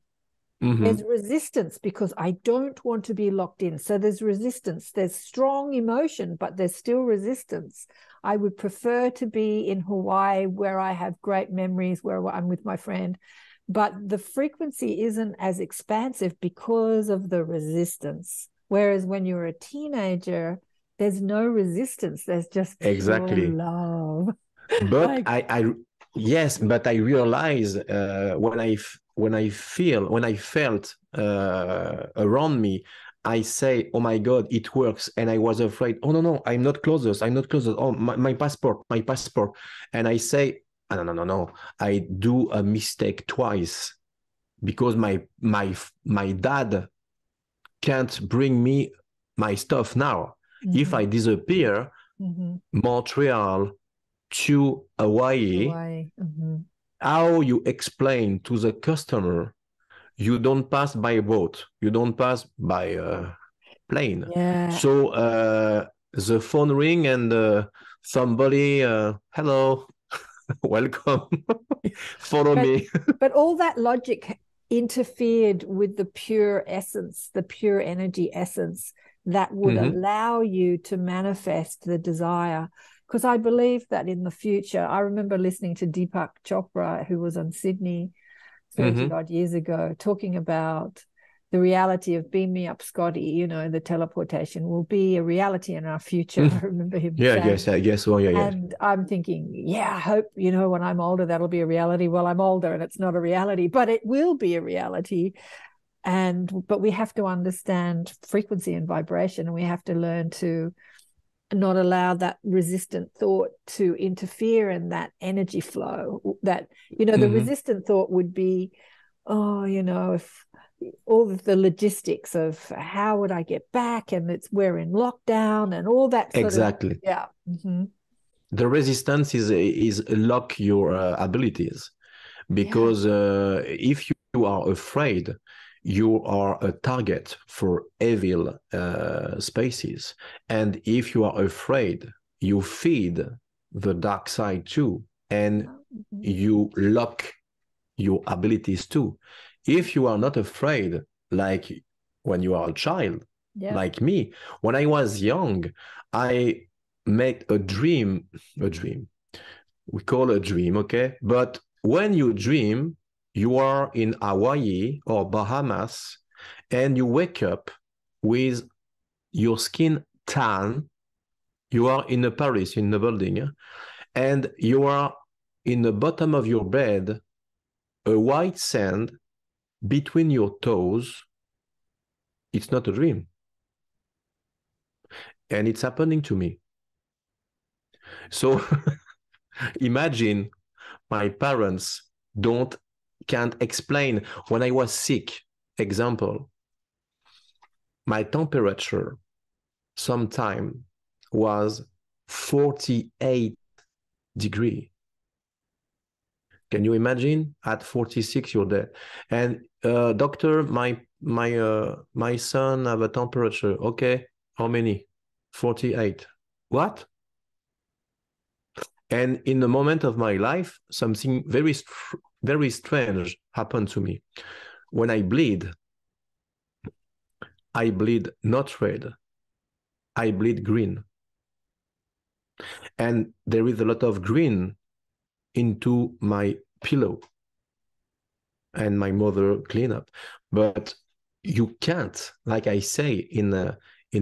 there's resistance because I don't want to be locked in. So there's resistance. There's strong emotion, but there's still resistance. I would prefer to be in Hawaii where I have great memories, where I'm with my friend. But the frequency isn't as expansive because of the resistance. Whereas when you're a teenager, there's no resistance. There's just exactly pure love. But yes, but I realize when I felt around me, I say, oh my God, it works. And I was afraid, oh no, I'm not closest. Oh, my passport. And I say, oh, no. I do a mistake twice because my dad can't bring me my stuff now. If I disappear, Montreal to Hawaii, how you explain to the customer you don't pass by boat, you don't pass by plane. So the phone ring and somebody, hello, welcome, follow me. But all that logic interfered with the pure essence, the pure energy essence that would allow you to manifest the desire. Because I believe that in the future, I remember listening to Deepak Chopra, who was on Sydney 30 odd years ago, talking about the reality of beam me up, Scotty, you know, the teleportation will be a reality in our future. I remember him saying. Yes. Oh, yeah. And I'm thinking, I hope, you know, when I'm older, that'll be a reality. Well, I'm older and it's not a reality, but it will be a reality. But we have to understand frequency and vibration, and we have to learn to not allow that resistant thought to interfere in that energy flow. That, you know, the resistant thought would be, oh, you know, if all of the logistics of how would I get back, and we're in lockdown and all that sort exactly. of, The resistance is lock your abilities, because if you are afraid, you are a target for evil spaces. And if you are afraid, you feed the dark side too, and you lock your abilities too. If you are not afraid, like when you are a child, like me, when I was young, I made a dream. We call a dream, okay? But when you dream, you are in Hawaii or Bahamas, and you wake up with your skin tan. You are in Paris, in the building, and you are in the bottom of your bed, a white sand between your toes. It's not a dream. And it's happening to me. So imagine my parents can't explain. When I was sick, example, my temperature sometime was 48 degrees. Can you imagine? At 46, you're dead. And doctor, my son have a temperature. Okay, how many? 48. What? And in the moment of my life, something very strange happened to me. When I bleed not red, I bleed green. And there is a lot of green into my pillow, and my mother clean up. But you can't, like I say in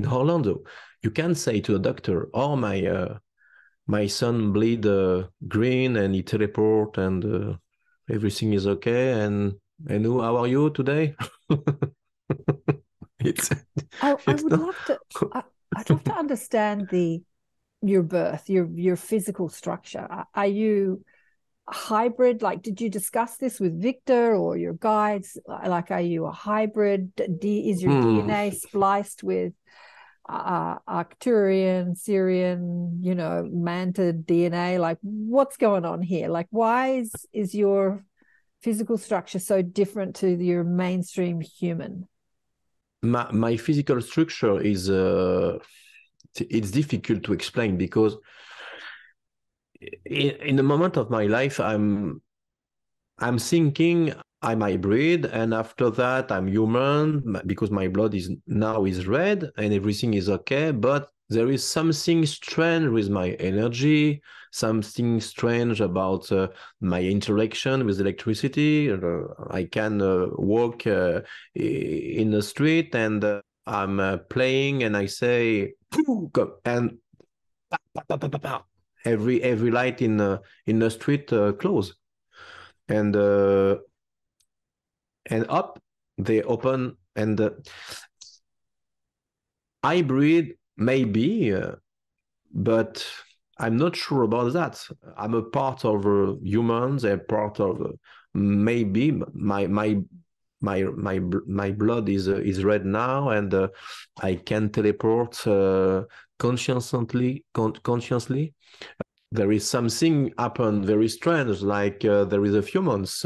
Orlando, you can't say to a doctor, "Oh, my son bleed green and he teleport and everything is okay." And how are you today? it's I it's would not. love to. I'd love to understand your birth, your physical structure. Are you hybrid? Like, did you discuss this with Victor or your guides? Like, are you a hybrid? Is your DNA spliced with Arcturian, Syrian, Manta DNA? Like, what's going on here? Like, why is your physical structure so different to your mainstream human? My physical structure is it's difficult to explain because in a moment of my life I'm thinking I'm hybrid, and after that I'm human because my blood is red and everything is okay. But there is something strange with my energy, something strange about my interaction with electricity. I can walk in the street and I'm playing and I say, and every light in the street close. And up they open, and hybrid maybe, but I'm not sure about that. I'm a part of humans, a part of maybe my blood is red now, and I can teleport consciously. There is something happen very strange, like there is a few months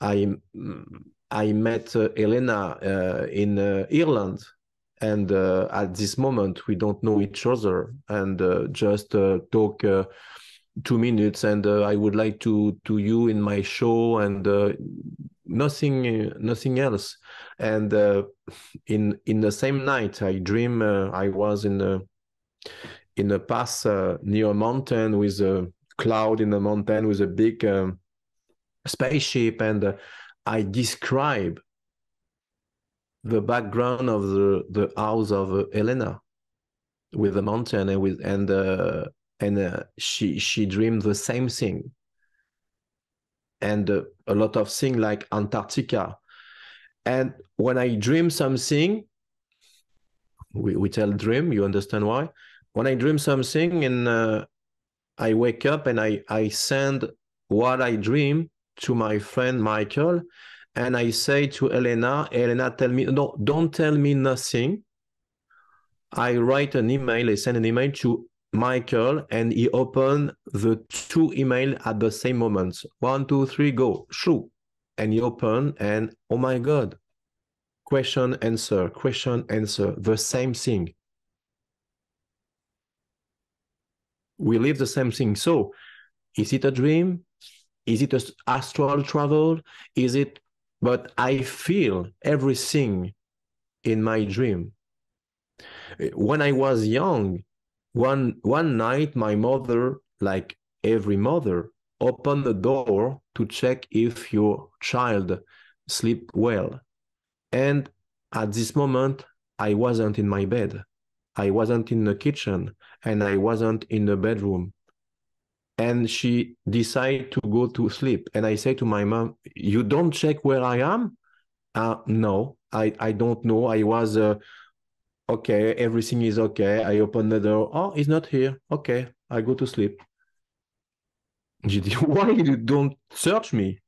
I met Elena in Ireland, and at this moment we don't know each other, and just talk 2 minutes, and I would like to you in my show, and nothing else. And in the same night I dream I was in a pass near a mountain with a cloud in the mountain with a big spaceship, and I describe the background of the house of Elena with the mountain, and she dreamed the same thing, and a lot of things like Antarctica. And when I dream something, we tell dream, you understand why? When I dream something and I wake up and I send what I dream to my friend Michael, and I say to Elena, tell me, no, don't tell me nothing. I write an email, I send an email to Michael, and he opened the 2 emails at the same moment. 1, 2, 3, go, shoo. And he opened, and oh my God, question, answer, the same thing. We live the same thing. So, is it a dream? Is it an astral travel? Is it? But I feel everything in my dream. When I was young, one night, my mother, like every mother, opened the door to check if your child sleep well. And at this moment, I wasn't in my bed. I wasn't in the kitchen, and I wasn't in the bedroom. And she decided to go to sleep. And I say to my mom, you don't check where I am? No, I don't know. I was, okay, everything is okay. I open the door. Oh, he's not here. Okay, I go to sleep. She did, why you don't search me?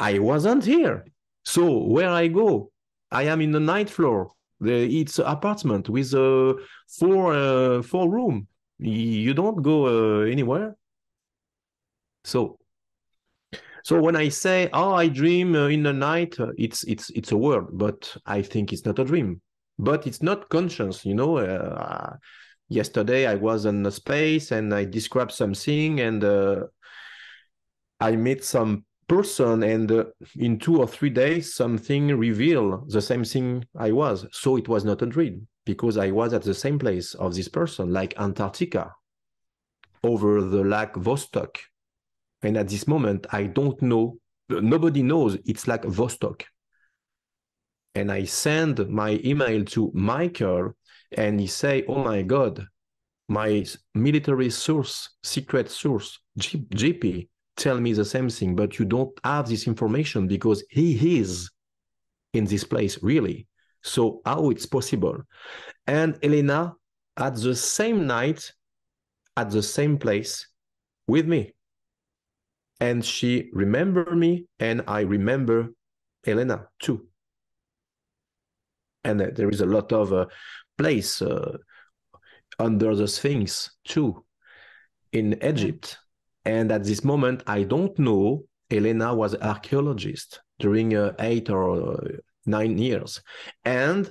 I wasn't here. So where I go? I am in the ninth floor. It's an apartment with four room. You don't go anywhere. So when I say, oh, I dream in the night, it's a word, but I think it's not a dream. But it's not conscious, yesterday I was in a space and I described something, and I met some person, and in 2 or 3 days something revealed the same thing I was. So it was not a dream, because I was at the same place of this person, like Antarctica, over the Lake Vostok. And at this moment I don't know, nobody knows it's like Vostok. and I send my email to Michael, and he say, oh my God, my military source, secret source, GP, tell me the same thing, but you don't have this information because he is in this place, really. So how it's possible? And Elena, at the same night, at the same place with me. And she remember me, and I remember Elena too. And there is a lot of place under the Sphinx too in Egypt. And at this moment, I don't know, Elena was an archaeologist during 8 or 9 years. And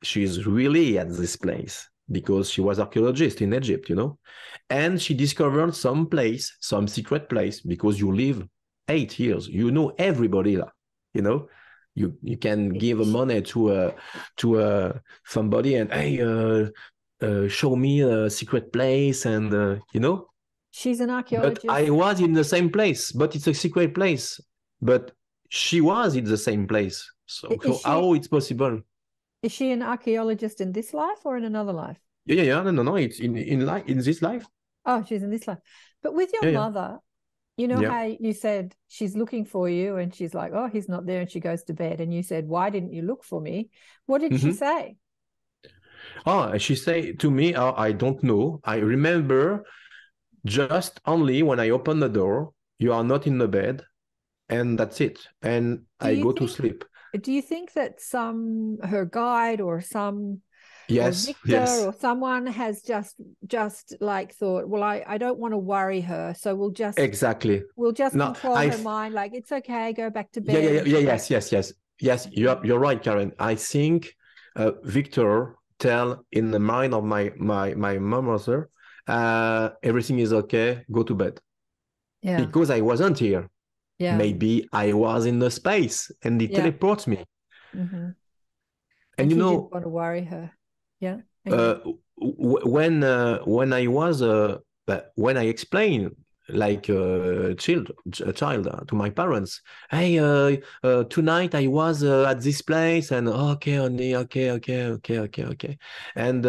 she's really at this place because she was archaeologist in Egypt, you know. And she discovered some place, some secret place, because you live 8 years. You know everybody, you know. You can give money to somebody and, hey, show me a secret place, and you know. She's an archaeologist. But I was in the same place, but it's a secret place. But she was in the same place. So how it's possible? Is she an archaeologist in this life or in another life? Yeah. No. It's in this life. Oh, she's in this life. But with your mother, you know how you said she's looking for you, and she's like, oh, he's not there, and she goes to bed. And you said, why didn't you look for me? What did she say? Oh, she said to me, oh, I don't know. I remember just only when I open the door, you are not in the bed, and that's it. And I go to sleep. Do you think that her guide or some yes, or Victor or someone has just like thought, well, I don't want to worry her, so we'll just control her mind, like it's okay, go back to bed. Yes, you're right, Karen. I think Victor tell in the mind of my mother, everything is okay, go to bed. Because I wasn't here. Maybe I was in the space and he teleports me. And you know, didn't want to worry her. When I was when I explained like a child to my parents, hey, tonight I was at this place, and okay, and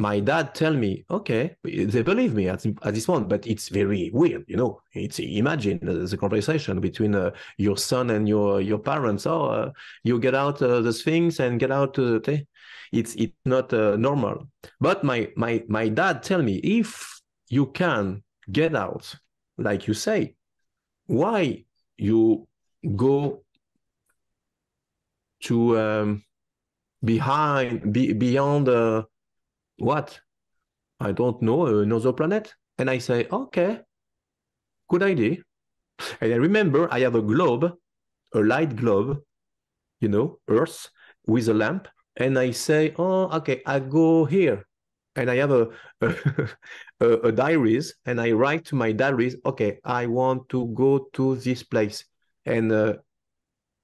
my dad tell me, okay, they believe me at this point, but it's very weird, you know. It's imagine the conversation between your son and your parents. Oh, you get out the Sphinx and get out it's not normal. But my dad tell me, if you can get out, like you say, why you go to beyond what? I don't know, another planet? And I say, okay, good idea. And I remember I have a globe, a light globe, you know, Earth, with a lamp. And I say, oh, okay, I go here. And I have a diaries, and I write to my diaries, okay, I want to go to this place. And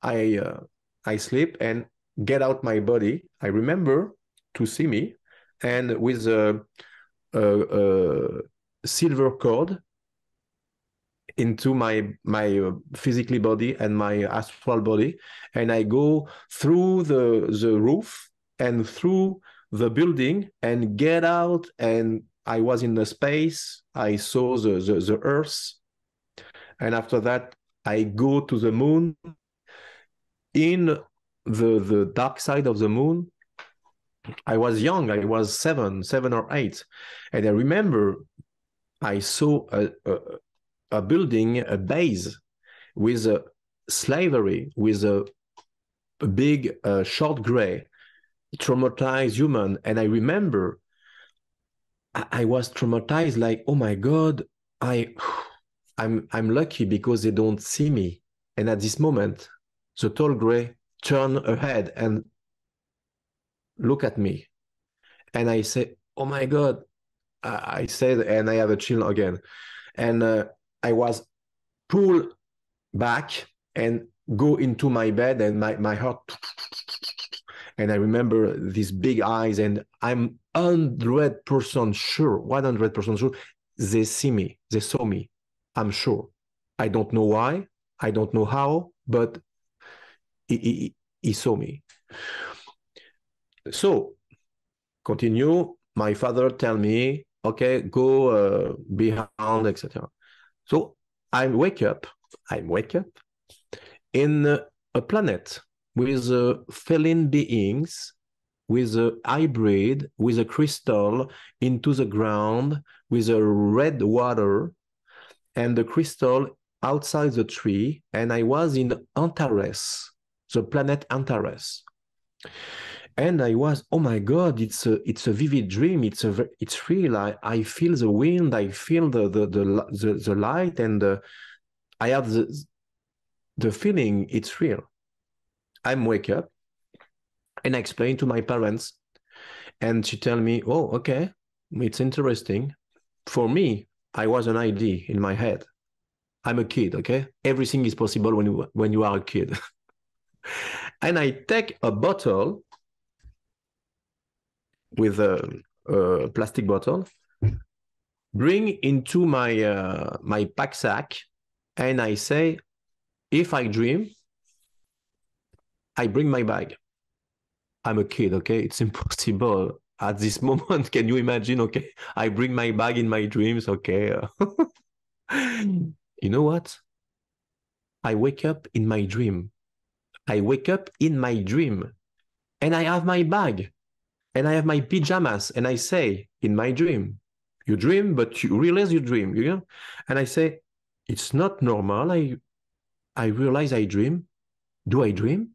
I sleep and get out my body. I remember to see me, and with a silver cord into my physically body and my astral body, and I go through the roof and through the building and get out, and I was in the space. I saw the Earth, and after that I go to the moon. In the dark side of the moon, I was young. I was seven or 8, and I remember I saw a building, a base with a slavery, with a big short gray traumatized human. And I remember I was traumatized, like, oh my God, I'm lucky because they don't see me. And at this moment, the tall gray turn ahead and look at me. And I say, oh my God, I said, and I have a chill again. And I was pulled back and go into my bed, and my heart. And I remember these big eyes, and I'm 100% sure, 100% sure, they see me, they saw me. I'm sure. I don't know why, I don't know how, but he saw me. So, continue. My father tell me, okay, go behind, etc. So I wake up in a planet with feline beings, with a hybrid, with a crystal into the ground, with a red water, and the crystal outside the tree. And I was in Antares, the planet Antares. And I was, oh my God, it's a vivid dream. It's real. I feel the wind. I feel the light, and I have the feeling it's real. I'm wake up, and I explain to my parents, and she tell me, oh, okay, it's interesting. For me, I was an idea in my head. I'm a kid, okay? Everything is possible when you are a kid. And I take a bottle with a plastic bottle, bring into my pack sack, and I say, if I dream, I bring my bag. I'm a kid, okay? It's impossible at this moment. Can you imagine? Okay, I bring my bag in my dreams, okay? You know what? I wake up in my dream. I wake up in my dream, and I have my bag, and I have my pajamas, and I say, in my dream, you dream, but you realize you dream, you know? And I say, it's not normal. I realize I dream. Do I dream?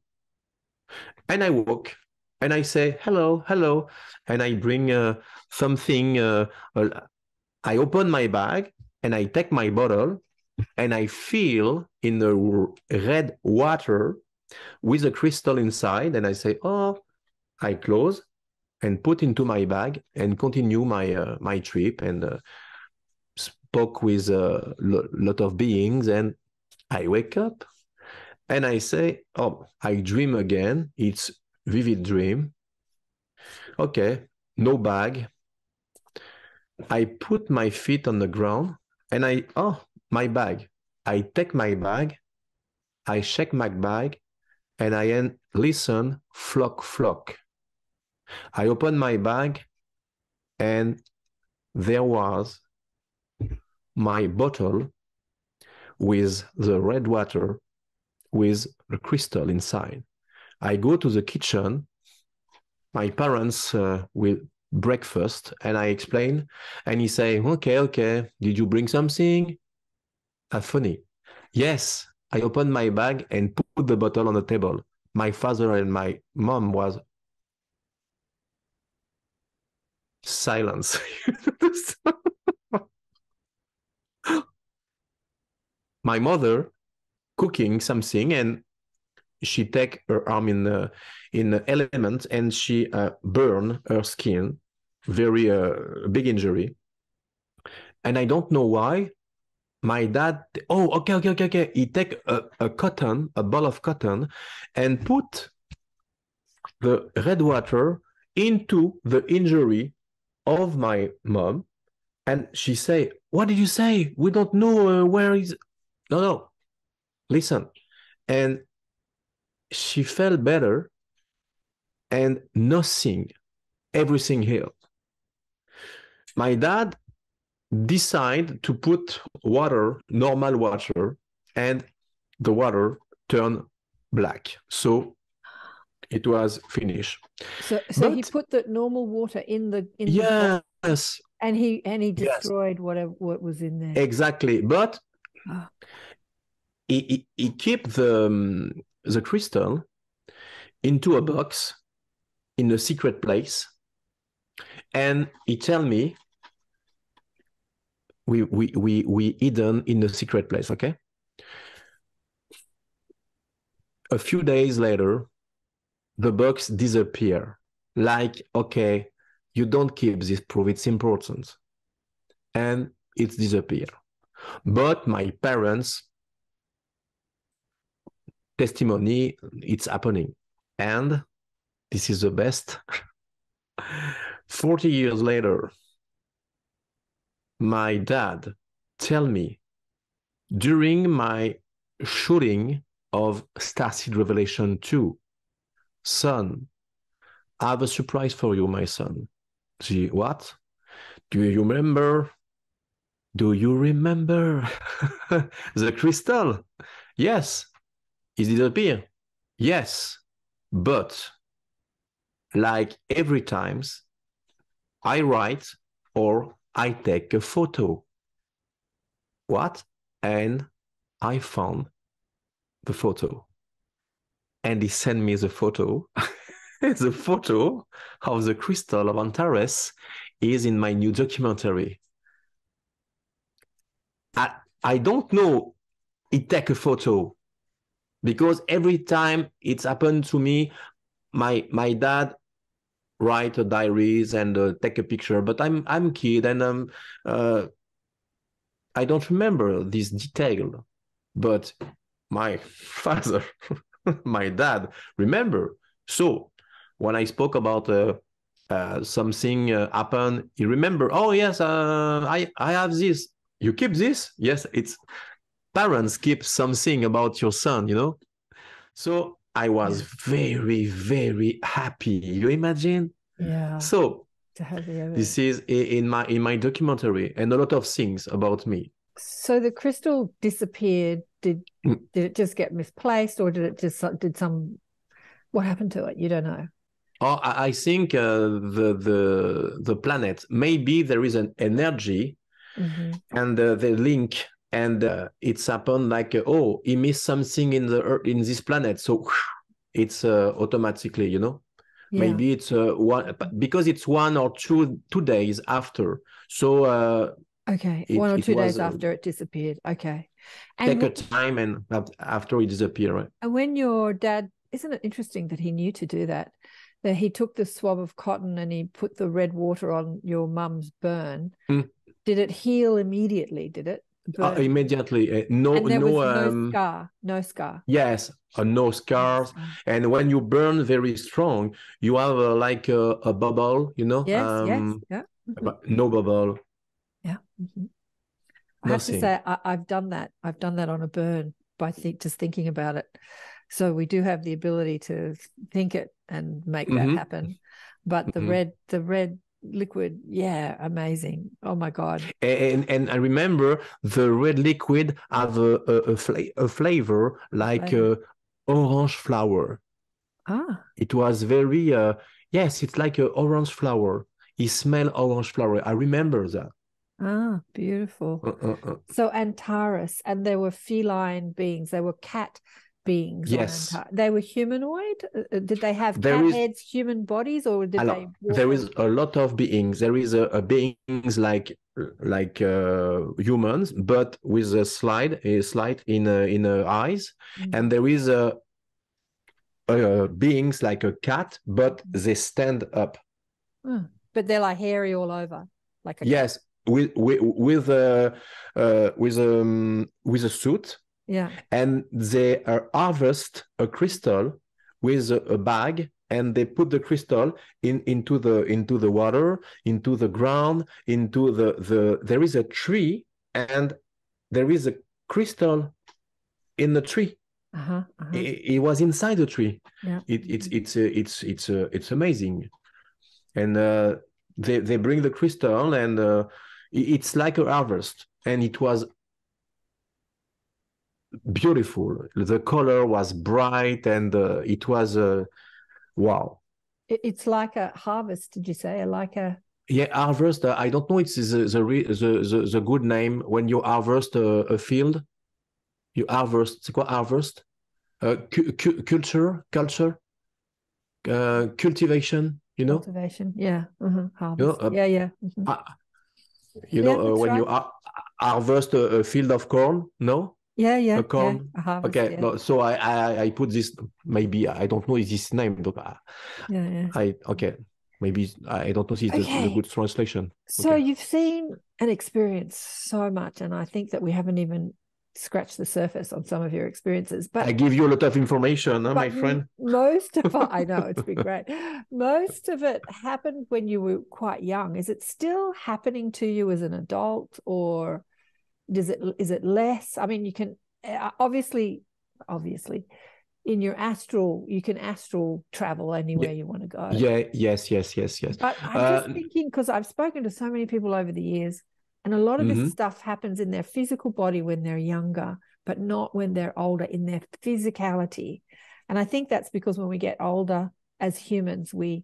And I walk, and I say, hello, hello. And I bring something. I open my bag, and I take my bottle, and I feel in the red water with a crystal inside. And I say, oh, I close and put into my bag and continue my trip, and spoke with a lot of beings. And I wake up, and I say, oh, I dream again. It's vivid dream. Okay, no bag. I put my feet on the ground, and my bag. I take my bag, I check my bag, and I listen, flock, flock. I open my bag, and there was my bottle with the red water with the crystal inside. I go to the kitchen. My parents will breakfast, and I explain, and he say, okay, did you bring something? Funny. Yes, I opened my bag and put the bottle on the table. My father and my mom was silence. My mother cooking something, and she take her arm in the element, and she burn her skin, very big injury. And I don't know why. My dad, okay. He take a ball of cotton, and put the red water into the injury of my mom. And she say, what did you say? We don't know where is. No, listen. And she felt better, and everything healed. My dad decided to put normal water, and the water turned black. So it was finished. So he put the normal water in the yes, box, and he destroyed what was in there. Exactly, but he kept the crystal into a box in a secret place, and he tell me we hidden in a secret place. Okay. A few days later, the box disappear. Like, okay, you don't keep this proof, it's important. And it's disappear. But my parents' testimony, it's happening. And this is the best. 40 years later, my dad tell me, during my shooting of StarSeed Revelation 2, son, I have a surprise for you, my son. She, what? Do you remember? Do you remember the crystal? Yes. It disappeared. Yes. But like every times, I write or I take a photo. What? And I found the photo. And he sent me the photo. The photo of the crystal of Antares is in my new documentary. I don't know it take a photo because every time it's happened to me, my dad write a diaries and take a picture, but I'm kid and I don't remember this detail, but my father, my dad remember. So when I spoke about something happened, he remember. Oh yes, I have this. You keep this? Yes, it's parents keep something about your son, you know. So I was very, very happy. You imagine? Yeah. So To have the evidence. this is in my documentary and a lot of things about me. So the crystal disappeared. Did it just get misplaced, or did what happened to it? You don't know. Oh, I think the planet, maybe there is an energy and the link, and it's happened like oh, he missed something in the Earth, in this planet, so it's automatically, you know. Yeah. Maybe it's one because it's 1 or 2 days after. So okay, 1 or 2 days after it disappeared. Okay, and take a time and after it disappeared. Right? And when your dad, isn't it interesting that he knew to do that? That he took the swab of cotton and he put the red water on your mum's burn. Did it heal immediately? Did it? Immediately. No, and there was no scar. No scar. Yes, no scars. And when you burn very strong, you have like a bubble, you know? Yes, yes, yeah. No bubble. Yeah. I have to say, I've done that. I've done that on a burn by just thinking about it. So we do have the ability to think it and make that happen. But the red liquid, yeah, amazing. Oh my God. And I remember the red liquid have a flavor like orange flower. Ah. It was very yes, it's like an orange flower. It smelled orange flower. I remember that. Ah, beautiful. So Antares, and there were feline beings, there were cat beings. Yes. They were humanoid? Did they have heads, human bodies, or did they walk? There is a lot of beings. There is a beings like humans, but with a slide in eyes, and there is beings like a cat, but they stand up. But they're like hairy all over, like a yes, cat. with a suit. Yeah. And they harvest a crystal with a bag, and they put the crystal into the water, into the ground, into the there is a tree, and there is a crystal in the tree. It was inside the tree. Yeah. It's amazing. And they bring the crystal, and it's like a harvest, and it was beautiful. The color was bright, and it was wow. It's like a harvest, did you say? Like a harvest. I don't know. It's the good name when you harvest a field. You harvest. C'est quoi harvest? Culture, cultivation. You know. Cultivation. Yeah. Harvest. You know, yeah. You know when you harvest a field of corn. No. Yeah. A corn. Yeah, a harvest, okay. Yeah. No, so I put this. Maybe I don't know this name. Okay. Maybe I don't know if it's the good translation. So you've seen and experienced so much, and I think that we haven't even scratched the surface on some of your experiences. But I give you a lot of information, my friend. Most of it, I know, it's been great. Most of it happened when you were quite young. Is it still happening to you as an adult, or is it less? I mean, you can obviously in your astral, you can astral travel anywhere you want to go. Yeah, yes. But I'm just thinking, because I've spoken to so many people over the years, and a lot of this stuff happens in their physical body when they're younger, but not when they're older in their physicality. And I think that's because when we get older as humans, we,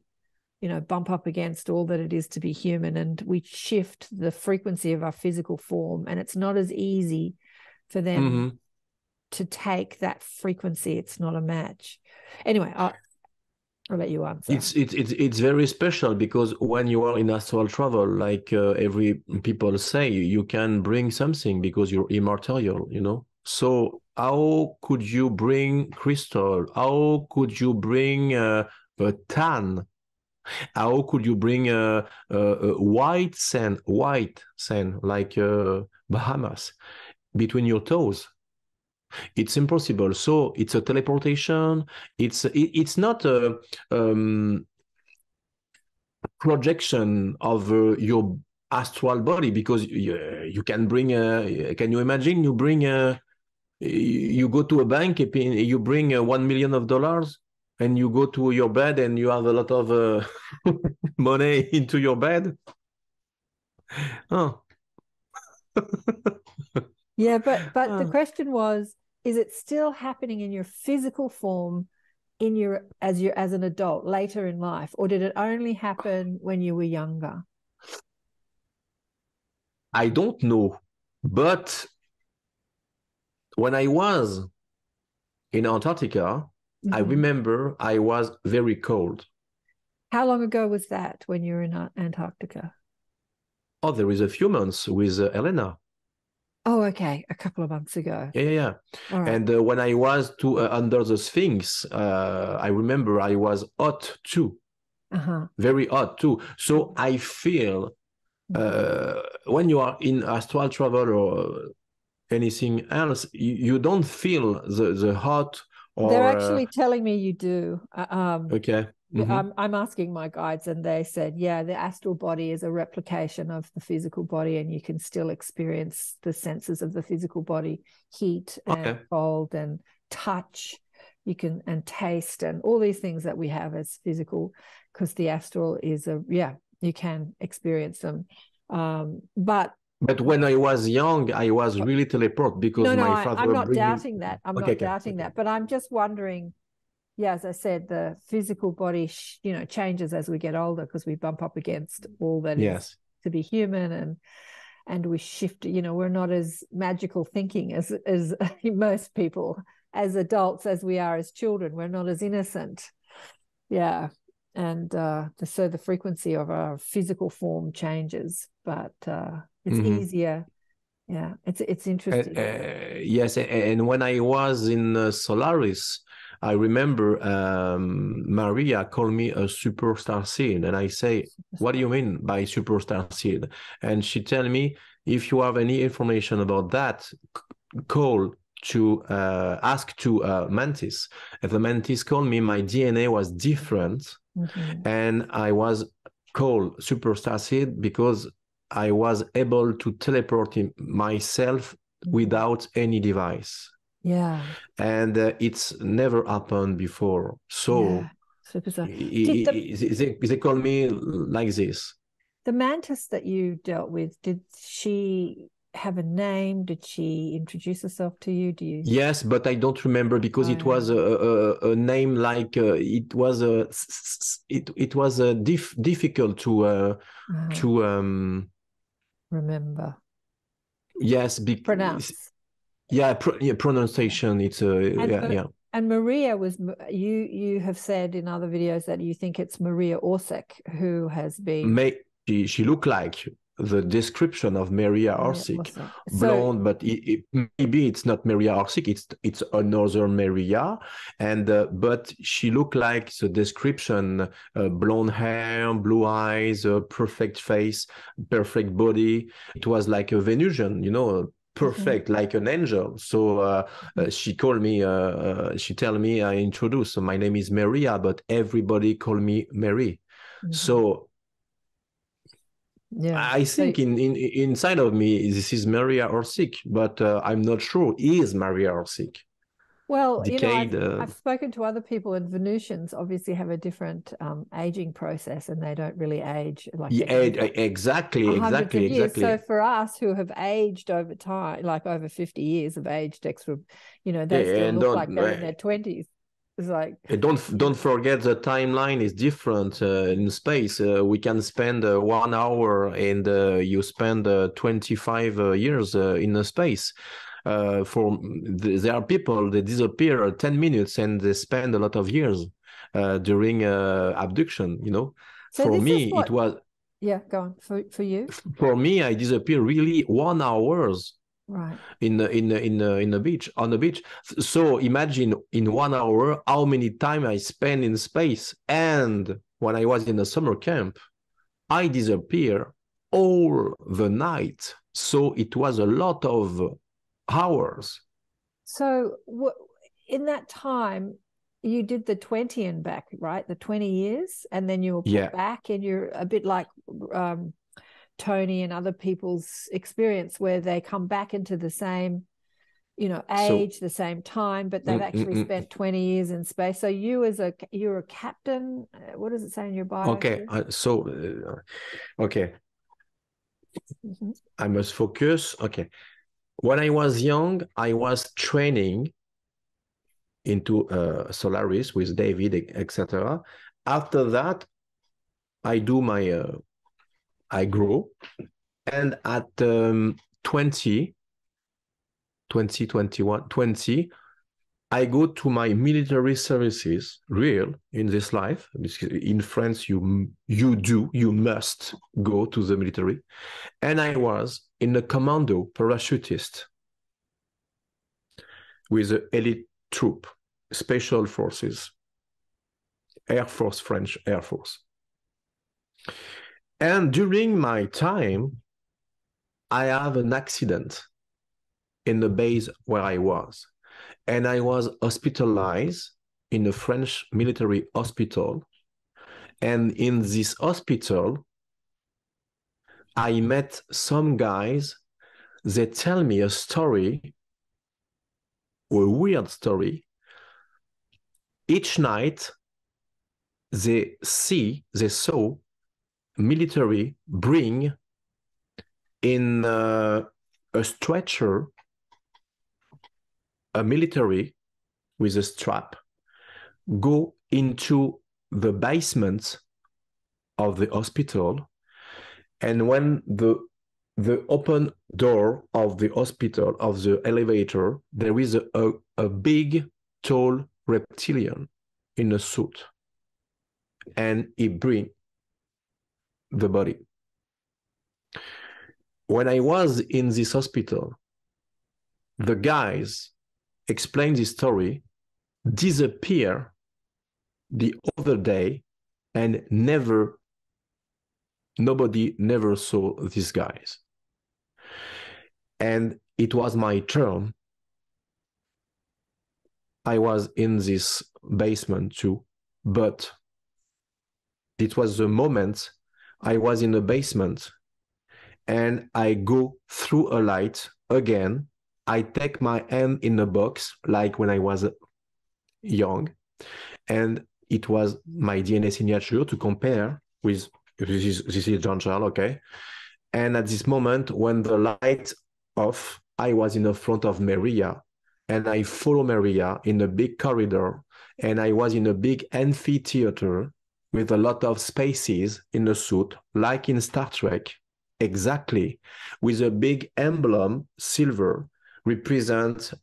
you know, bump up against all that it is to be human, and we shift the frequency of our physical form, and it's not as easy for them to take that frequency. It's not a match. Anyway, I'll let you answer. It's very special, because when you are in astral travel, like every people say, you can bring something because you're immaterial, you know. So how could you bring crystal? How could you bring a tan? How could you bring a white sand like Bahamas between your toes? It's impossible. So it's a teleportation. It's not a projection of your astral body, because you can bring can you imagine you bring you go to a bank, you bring $1 million, and you go to your bed and you have a lot of money into your bed? Oh. Yeah, but the question was, is it still happening in your physical form as an adult later in life, or did it only happen when you were younger? I don't know, but when I was in Antarctica, I remember I was very cold. How long ago was that, when you were in Antarctica? Oh, there is a few months with Elena. Oh, okay. A couple of months ago. Yeah. All right. And when I was under the Sphinx, I remember I was hot too. Very hot too. So I feel when you are in astral travel or anything else, you don't feel the hot. Or they're actually telling me you do. Okay. I'm asking my guides, and they said, yeah, the astral body is a replication of the physical body, and you can still experience the senses of the physical body, heat and cold and touch, and taste, and all these things that we have as physical, because the astral is you can experience them. But when I was young, I was really teleport, because my father. I'm not doubting that. I'm not doubting that. But I'm just wondering, as I said, the physical body, changes as we get older, because we bump up against all that is to be human, and we shift. We're not as magical thinking as most people, as adults, as we are as children. We're not as innocent. Yeah. And so the frequency of our physical form changes, but it's easier. Yeah, it's interesting. Yes, and when I was in Solaris, I remember Maria called me a super StarSeed, and I say, what do you mean by super StarSeed? And she tell me, if you have any information about that, call to ask to Mantis. If the Mantis called me, my DNA was different, and I was called super StarSeed because I was able to teleport myself without any device. Yeah. And it's never happened before. So they call me like this. The mantis that you dealt with, did she have a name? Did she introduce herself to you? Do you? Yes, but I don't remember, because it was a name like it was difficult to remember. Yes, pronounce. Pronunciation. It's And Maria was, you have said in other videos that you think it's Maria Orsic who has been. She looked like the description of Maria Orsic, blonde, but maybe it's not Maria Orsic. It's another Maria, and but she looked like the description: blonde hair, blue eyes, perfect face, perfect body. It was like a Venusian, perfect, like an angel. So she called me. She tell me, I introduce. My name is Maria, but everybody call me Mary. So. Yeah, I think inside of me, this is Maria Orsic, but I'm not sure is Maria Orsic. Well, decade. I've spoken to other people, and Venusians obviously have a different aging process, and they don't really age like Yeah, they do exactly, hundreds of exactly, years. exactly. So for us who have aged over time, like over 50 years have aged extra, they still And look like they're in their 20s. It's like, don't forget the timeline is different in space. We can spend 1 hour, and you spend 25 years in space. There are people they disappear 10 minutes and they spend a lot of years during abduction. so For this is me, what, it was yeah, go on. For you, for me. I disappear really 1 hour right? in the beach on the beach. So imagine in 1 hour how many time I spend in space. And when I was in a summer camp, I disappear all the night. So it was a lot of hours. So in that time, you did the 20 and back, right? The 20 years, and then you were put back, and you're a bit like Tony and other people's experience where they come back into the same, age, the same time, but they've actually spent 20 years in space. So you're a captain. What does it say in your bio? Okay, okay. I must focus. Okay. When I was young, I was training into Solaris with David, etc. After that, I do I grow. And at 20, 21, 20, I go to my military services, real in this life. In France, you must go to the military. And I was in a commando parachutist with the elite troop, special forces, Air Force, French Air Force. And during my time, I have an accident in the base where I was. And I was hospitalized in a French military hospital. And in this hospital, I met some guys. They tell me a story, a weird story. Each night, they saw military bring in a stretcher, a military with a strap, go into the basement of the hospital. And when the open door of the hospital, of the elevator, there is a big, tall reptilian in a suit. And he bring the body. When I was in this hospital, the guys explained this story, disappear the other day, and nobody never saw these guys. And it was my turn. I was in this basement too, but it was the moment I was in the basement and I go through a light again. I take my hand in a box like when I was young, and it was my DNA signature to compare with. This is Jean-Charles, okay? And at this moment, when the light off, I was in the front of Maria, and I follow Maria in a big corridor, and I was in a big amphitheater with a lot of spaces in a suit, like in Star Trek, exactly, with a big emblem, silver, represent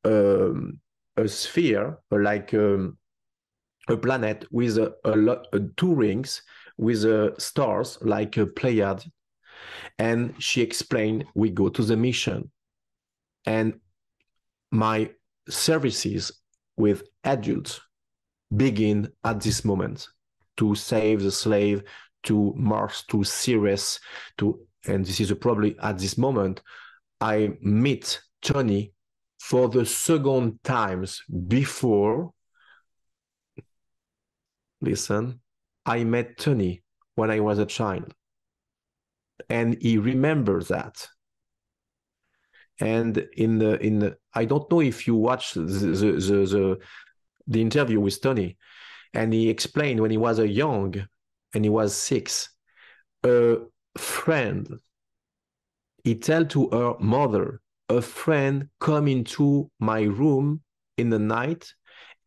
a sphere, like a planet with two rings with stars, like a Pleiad. And she explained, we go to the mission. And my services with adults begin at this moment to save the slave, to Mars, to Sirius, and this is probably at this moment, I meet Tony for the second times before. Listen, I met Tony when I was a child. And he remembers that. And I don't know if you watched the interview with Tony, and he explained when he was a young and he was 6, a friend, he tell to her mother, a friend come into my room in the night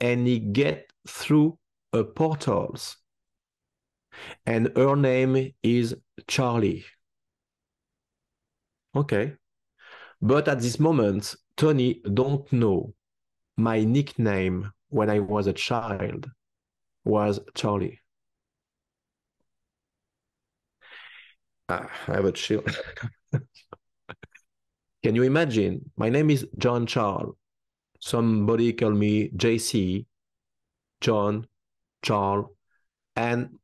and he get through a portals, and her name is Charlie. Okay. But at this moment, Tony don't know my nickname when I was a child was Charlie. I have a chill. Can you imagine? My name is John Charles. Somebody call me JC, John, Charles, and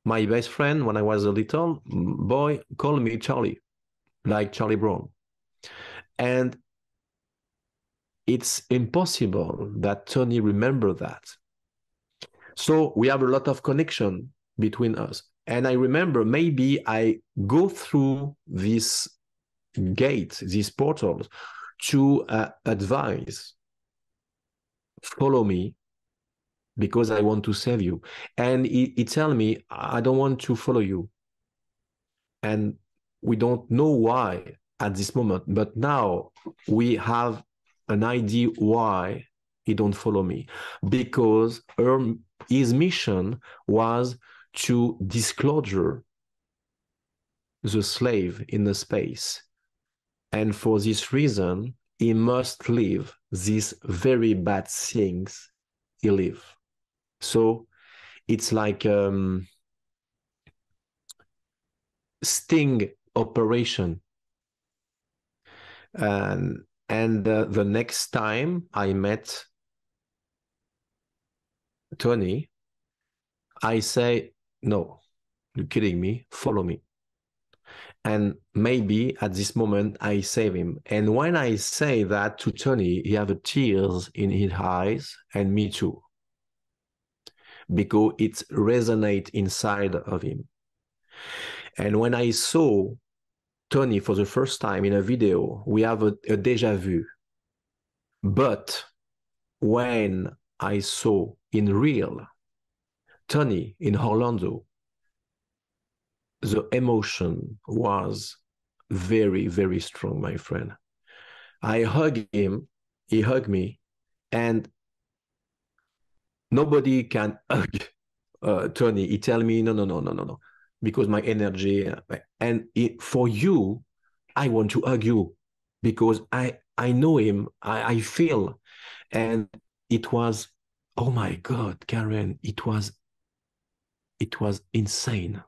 my best friend when I was a little boy called me Charlie, like Charlie Brown. And it's impossible that Tony remember that. So we have a lot of connection between us. And I remember maybe I go through this gate, these portals, to advise, follow me, because I want to save you. And he tell me, I don't want to follow you. And we don't know why at this moment, but now we have an idea why he don't follow me. Because his mission was to disclosure the slave in the space. And for this reason, he must leave these very bad things he live. So it's like sting operation. And the next time I met Tony, I say, no, you're kidding me, follow me. And maybe at this moment I save him. And when I say that to Tony, he have tears in his eyes, and me too, because it resonates inside of him. And when I saw Tony for the first time in a video, we have a déjà vu. But when I saw in real Tony in Orlando, the emotion was very, very strong, my friend. I hugged him, he hugged me, and nobody can hug Tony. He tell me, no, because my energy, and for you, I want to hug you, because I know him, I feel, and it was, oh my God, Karen, it was insane.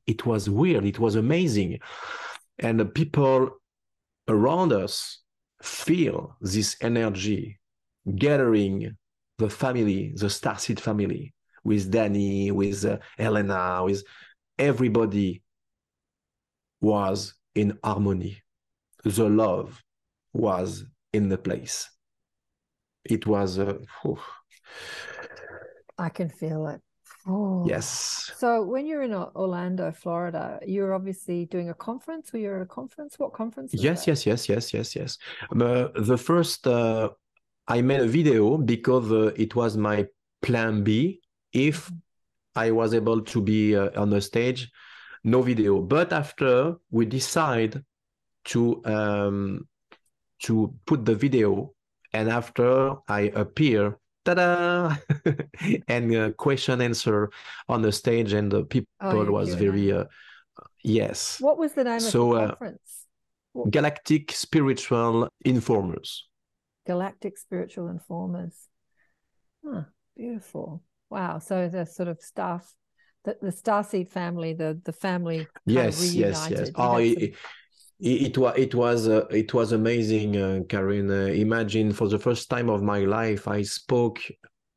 It was weird. It was amazing. And the people around us feel this energy gathering the family, the StarSeed family, with Danny, with Elena, with everybody was in harmony. The love was in the place. It was, I can feel it. Oh. Yes. So when you're in Orlando, Florida, you're obviously doing a conference, or you're at a conference? What conference was yes, that? yes. The first, I made a video because it was my plan B. If I was able to be on the stage, no video. But after we decide to put the video, and after I appear, ta-da, and question answer on the stage, and the people was very yes. What was the name of the conference? Galactic Spiritual Informers. Galactic Spiritual Informers. Huh, beautiful. Wow. So the sort of staff, the StarSeed family, the family kind of reunited. Yes. It was amazing, Karen. Imagine, for the first time of my life, I spoke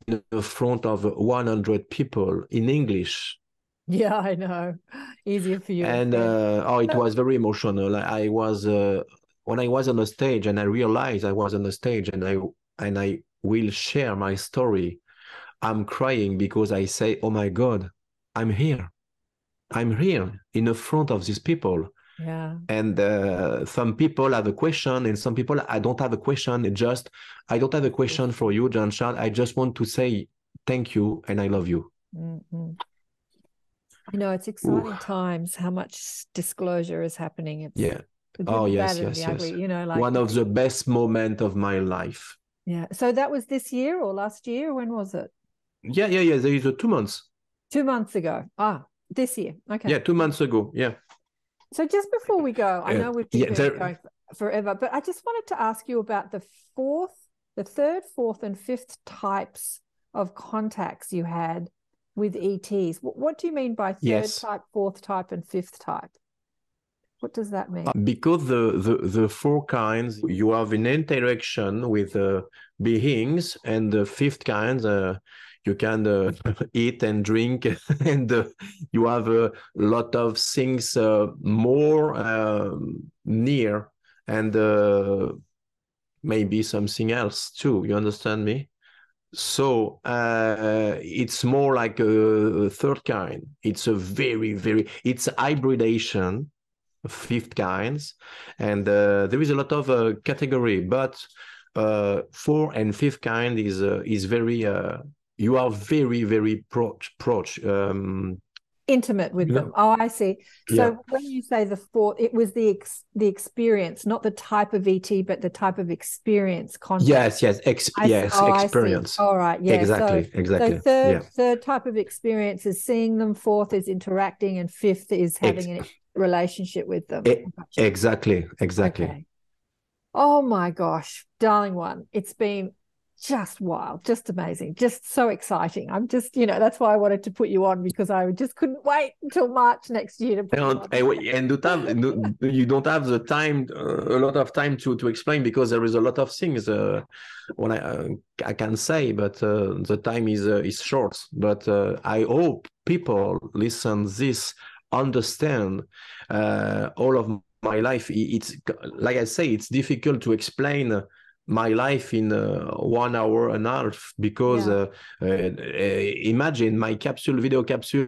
in front of 100 people in English. Yeah, I know. Easier for you. And it was very emotional. I was when I was on the stage, and I realized I was on the stage, and I will share my story. I'm crying because I say, oh my God, I'm here in the front of these people. Yeah. And some people have a question, and some people, I don't have a question. I don't have a question for you, Jean-Charles. I just want to say thank you and I love you. Mm-hmm. You know, it's exciting times, how much disclosure is happening. It's yeah. the good, Oh, the yes, bad, and yes, the yes. ugly, you know, like one of the best moments of my life. Yeah. So that was this year or last year? When was it? Yeah. There is 2 months. 2 months ago. This year. Okay. Yeah, 2 months ago. Yeah. So just before we go, I know we've been going forever, but I just wanted to ask you about the third, fourth, and fifth types of contacts you had with ETs. What do you mean by third type, fourth type, and fifth type? What does that mean? Because the 4 kinds, you have an interaction with beings, and the fifth kind, you can eat and drink, and you have a lot of things more near, and maybe something else too. You understand me? So it's more like a third kind. It's a it's hybridation, fifth kinds, and there is a lot of category, but 4 and fifth kind is very you are very intimate with them. Oh, I see. So when you say the fourth, it was the experience, not the type of ET, but the type of experience contact. Yes, experience. All right, yeah, exactly. So third type of experience is seeing them, fourth is interacting, and fifth is having a relationship with them. Exactly. Okay. Oh my gosh, darling one, it's been just wild, just amazing, just so exciting. I'm just, that's why I wanted to put you on, because I just couldn't wait until March next year to put you on. And you don't have the time, a lot of time to explain, because there is a lot of things when I can say, but the time is short. But I hope people listen this, understand all of my life. It's like I say, it's difficult to explain my life in 1 hour and a half, because imagine my video capsule,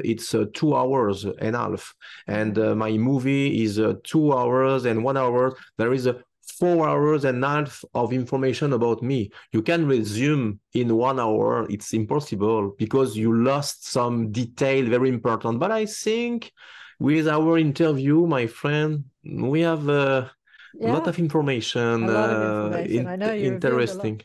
it's 2 hours and a half, and my movie is 2 hours and 1 hour. There is 4 hours and a half of information about me. You can resume in 1 hour. It's impossible, because you lost some detail very important. But I think with our interview, my friend, we have a lot of information. A lot of information. I know you're interesting.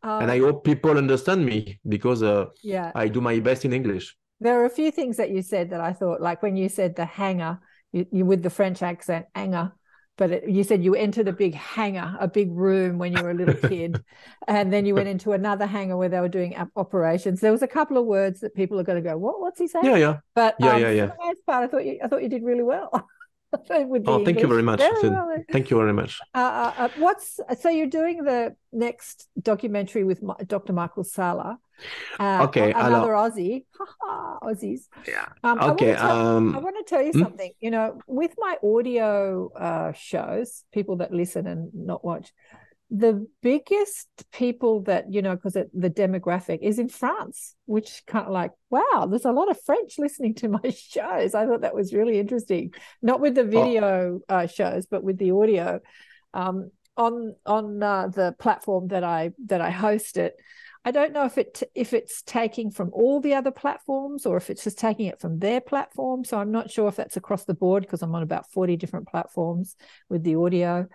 And I hope people understand me, because I do my best in English. There are a few things that you said that I thought, like when you said the hangar, you with the French accent, hangar, but you said you entered a big hangar, a big room when you were a little kid, and then you went into another hangar where they were doing operations. There was a couple of words that people are going to go, what's he saying? Yeah. But for the most part, I thought you did really well. Thank you very much. Thank you very much. So you're doing the next documentary with Dr. Michael Salla. Another Aussie. Aussies. Yeah. I want to tell you something. With my audio shows, people that listen and not watch, the biggest people that, because the demographic is in France, which kind of like, wow, there's a lot of French listening to my shows. I thought that was really interesting. Not with the video shows, but with the audio on the platform that I host it. I don't know if it's taking from all the other platforms, or if it's just taking it from their platform. So I'm not sure if that's across the board, because I'm on about 40 different platforms with the audio.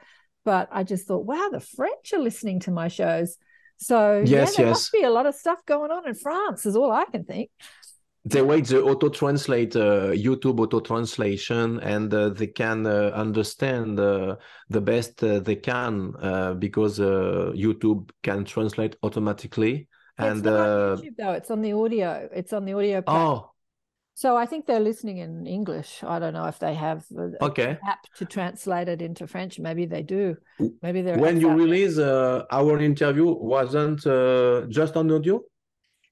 But I just thought, wow, the French are listening to my shows. So there must be a lot of stuff going on in France, is all I can think. They wait the auto-translate, YouTube auto-translation, and they can understand the best they can, because YouTube can translate automatically. It's not on YouTube, though. It's on the audio. It's on the audio platform. So I think they're listening in English. I don't know if they have an app to translate it into French. Maybe they do. Maybe they're. When you release our interview, wasn't just on audio?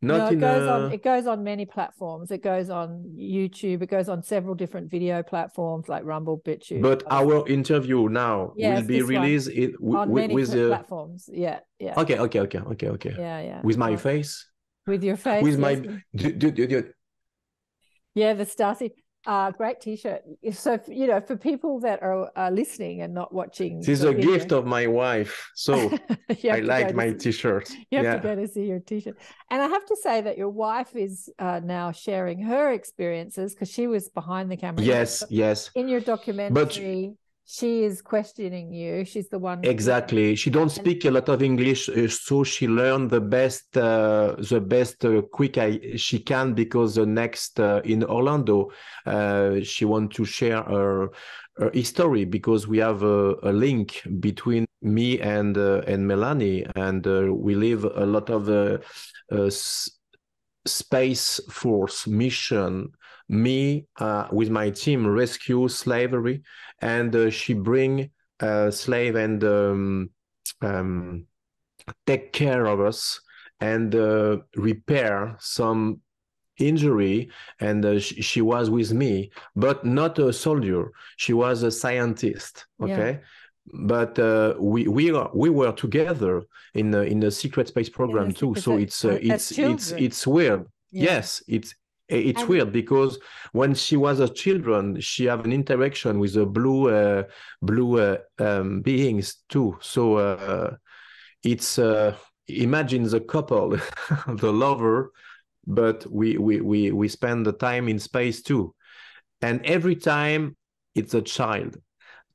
It goes on many platforms. It goes on YouTube. It goes on several different video platforms like Rumble, BitChute. But our interview now will be released on many platforms. Yeah. Okay. Yeah. With my face. With your face. With my. Yeah, the StarSeed. Great T-shirt. So, for people that are listening and not watching, this is a gift of my wife. So I like my T-shirt. You have to go to see your T-shirt. And I have to say that your wife is now sharing her experiences because she was behind the camera. Yes, yes. In your documentary, she is questioning you. She's the one. Exactly. She don't speak a lot of English, so she learned the best quick she can, because the next in Orlando, she want to share her history, because we have a link between me and Melanie, and we live a lot of Space Force mission. Me with my team rescue slavery, and she bring slave and take care of us and repair some injury. And she was with me, but not a soldier. She was a scientist. Okay. But we were together in the secret space program too. So it's weird. Yes, it's weird, because when she was a children, she have an interaction with the blue beings too. So it's imagine the couple, the lover, but we spend the time in space too, and every time it's a child,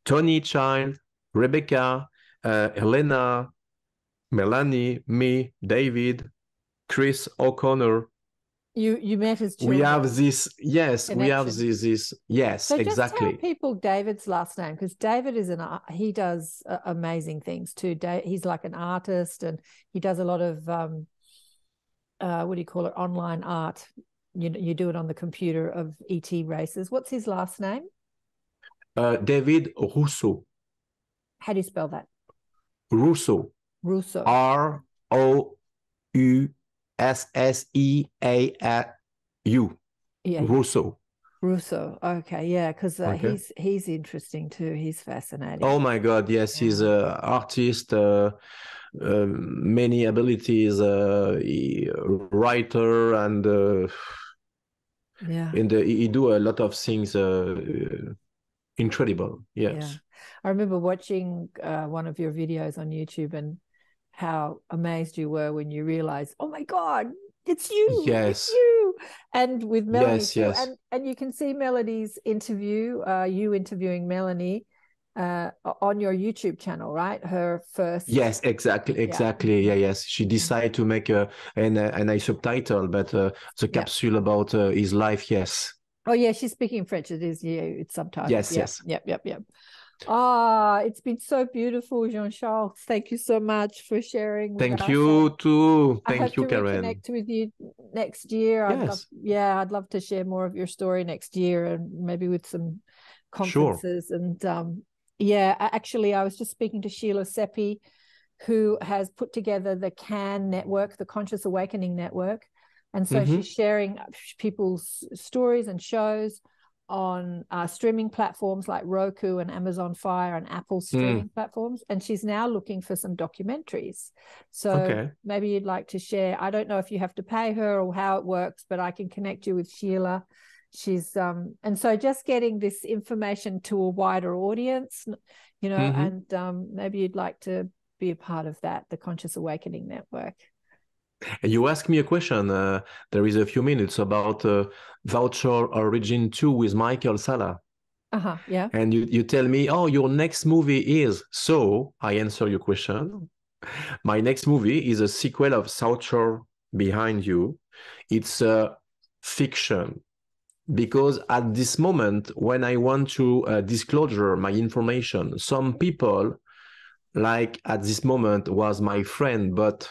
Tony child, Rebecca, Helena, Melanie, me, David, Chris O'Connor. You met his children. We have this, yes, connection. We have this, yes, so exactly. So just tell people David's last name, because David is he does amazing things too. He's like an artist, and he does a lot of, what do you call it, online art. You do it on the computer of ET races. What's his last name? David Rousseau. How do you spell that? Rousseau. Rousseau. Rousseau. Yeah. Rousseau. Rousseau. Okay, yeah, because he's interesting too. He's fascinating. Oh my God, yes, he's an artist, many abilities, writer, and he do a lot of things. Incredible. Yes. Yeah. I remember watching one of your videos on YouTube and how amazed you were when you realized, oh my God, it's you. Yes. It's you. And with Melanie, yes. And you can see Melanie's interview, you interviewing Melanie on your YouTube channel, right? Her first. Yes, exactly. Yeah, yes. She decided to make and I subtitle, but the capsule about his life. Yes. Oh yeah, she's speaking French. It is, it's subtitled. Yes. Yep. It's been so beautiful, Jean-Charles. Thank you so much for sharing with us. Thank you too. Thank you, Karen. I hope to reconnect with you next year. Yes. I'd love to share more of your story next year, and maybe with some conferences. Sure. And actually, I was just speaking to Sheila Seppi, who has put together the CAN network, the Conscious Awakening Network. And so she's sharing people's stories and shows on streaming platforms like Roku and Amazon Fire and Apple streaming platforms. And she's now looking for some documentaries. So maybe you'd like to share. I don't know if you have to pay her or how it works, but I can connect you with Sheila. She's and so just getting this information to a wider audience, and maybe you'd like to be a part of that, the Conscious Awakening Network. You asked me a question, there is a few minutes, about Voucher Origin 2 with Michael Salla. Yeah. And you tell me, oh, your next movie is. So I answer your question. My next movie is a sequel of Voucher Behind You. It's a fiction, because at this moment, when I want to disclosure my information, some people, like at this moment, was my friend, but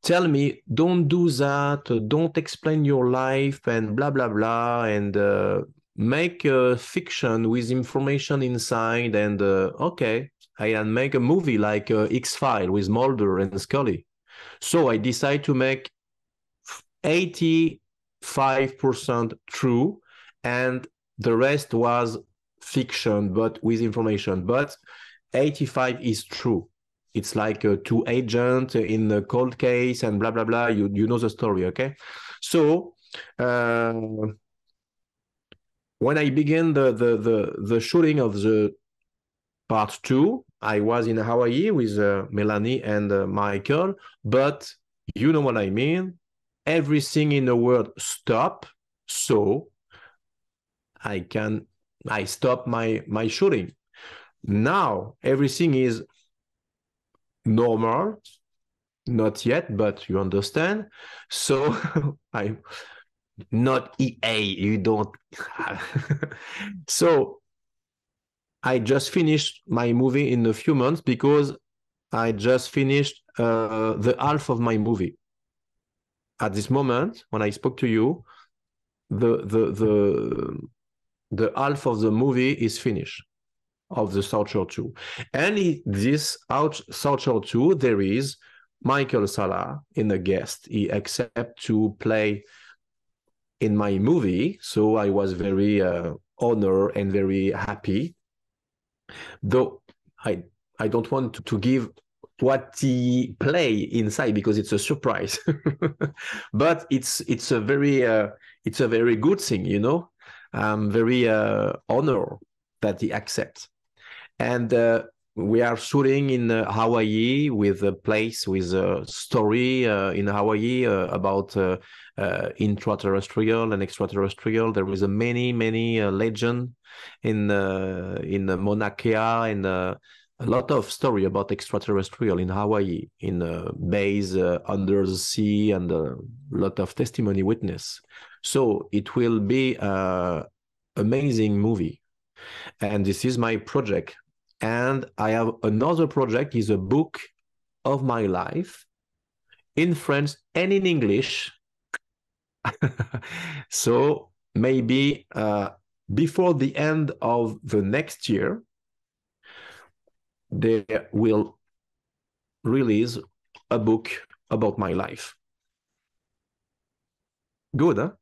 tell me, don't do that, don't explain your life, and blah, blah, blah, and make a fiction with information inside, and I can make a movie like X-Files with Mulder and Scully. So I decide to make 85% true, and the rest was fiction, but with information. But 85 is true. It's like two agents in a cold case and blah, blah, blah. You know the story, okay? So when I began the shooting of the part 2, I was in Hawaii with Melanie and Michael, but you know what I mean. Everything in the world stopped, so I stop my shooting. Now everything is normal, not yet, but you understand. So I'm not EA, you don't. So I just finished my movie in a few months because I just finished the half of my movie. At this moment, when I spoke to you, the half of the movie is finished of the Soldier 2. And this Soldier 2, there is Michael Salla in the guest. He accepted to play in my movie, so I was very honored and very happy. Though I don't want to give what he play inside because it's a surprise. But it's a very good thing, you know. I'm very honored that he accepts. And we are shooting in Hawaii with a place with a story in Hawaii about intraterrestrial and extraterrestrial. There is a many legend in Mauna Kea and a lot of story about extraterrestrial in Hawaii, in base under the sea, and a lot of testimony witness. So it will be an amazing movie. And this is my project. And I have another project, is a book of my life in French and in English. So maybe before the end of the next year, they will release a book about my life. Good, huh?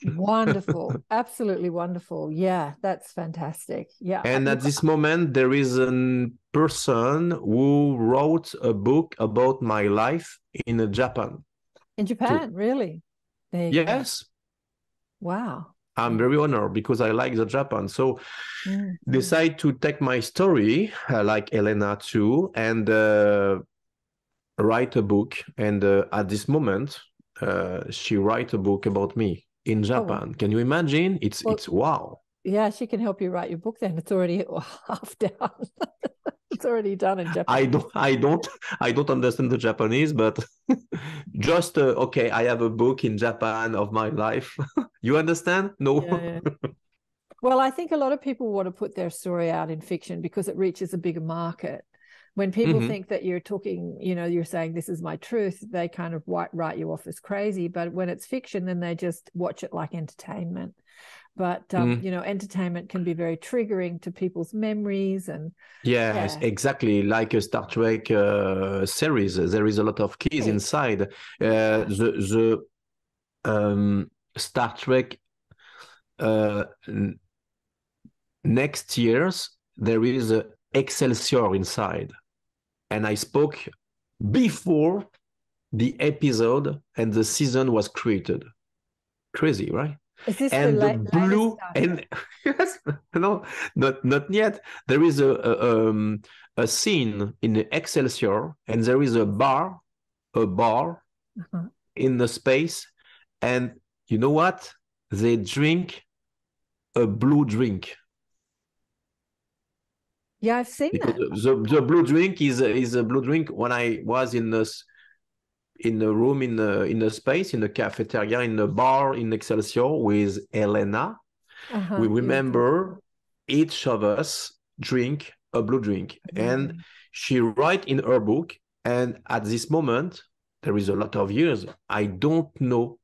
Wonderful. Absolutely wonderful. Yeah, that's fantastic. Yeah. And at this moment, there is a person who wrote a book about my life in Japan. In Japan, really? There you yes. Go. Wow. I'm very honored because I like the Japan. So decide to take my story, like Elena too, and write a book. And at this moment, she write a book about me in Japan. Oh. Can you imagine? It's wow. Yeah, she can help you write your book then. It's already half done. It's already done in Japan. I don't understand the Japanese, but just okay, I have a book in Japan of my life. You understand? No. Yeah. Well, I think a lot of people want to put their story out in fiction because it reaches a bigger market. When people think that you're talking, you know, you're saying this is my truth, they kind of write you off as crazy. But when it's fiction, then they just watch it like entertainment. But, you know, entertainment can be very triggering to people's memories. And yes, exactly. Like a Star Trek series, there is a lot of keys inside. The Star Trek next year's, there is a Excelsior inside. And I spoke before the episode and the season was created. Crazy, right? Is this and the blue and yes, no, not yet. There is a scene in the Excelsior, and there is a bar in the space, and you know what? They drink a blue drink. Yeah, I've seen because that. The blue drink is a blue drink. When I was in the room in the space, in the cafeteria, in the bar in Excelsior with Elena, we remember each of us drink a blue drink. And she write in her book, and at this moment, there is a lot of years, I don't know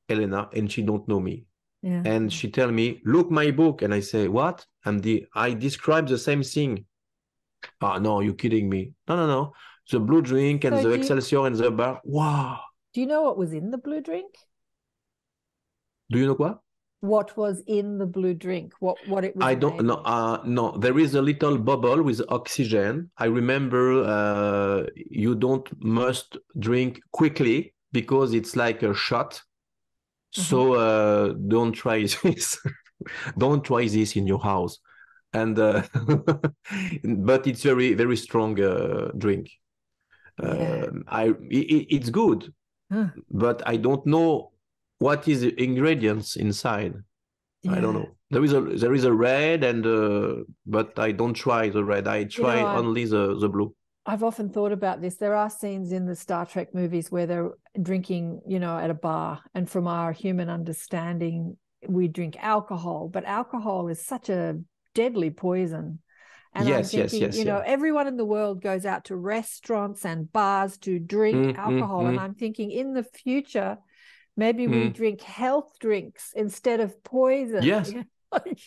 Elena and she don't know me. Yeah. And she tell me, look my book. And I say, what? I describe the same thing. Oh, no, you're kidding me. No. The blue drink and the Excelsior and the bar. Wow. Do you know what was in the blue drink? Do you know what? What was in the blue drink? What it was? I don't know. No, there is a little bubble with oxygen. I remember you must drink quickly because it's like a shot. So don't try this. Don't try this in your house. And but it's very, very strong drink. Yeah. It's good, Huh. but I don't know what is the ingredients inside. I don't Yeah. know. There is a red, and but I don't try the red. I You know, try only the blue. I've often thought about this. There are scenes in the Star Trek movies where they're drinking, you know, at a bar. And from our human understanding, we drink alcohol, but alcohol is such a deadly poison. And I'm Yes, yes, thinking, yes, you know, yeah. everyone in the world goes out to restaurants and bars to drink alcohol. And I'm thinking in the future, maybe we drink health drinks instead of poison. Yes.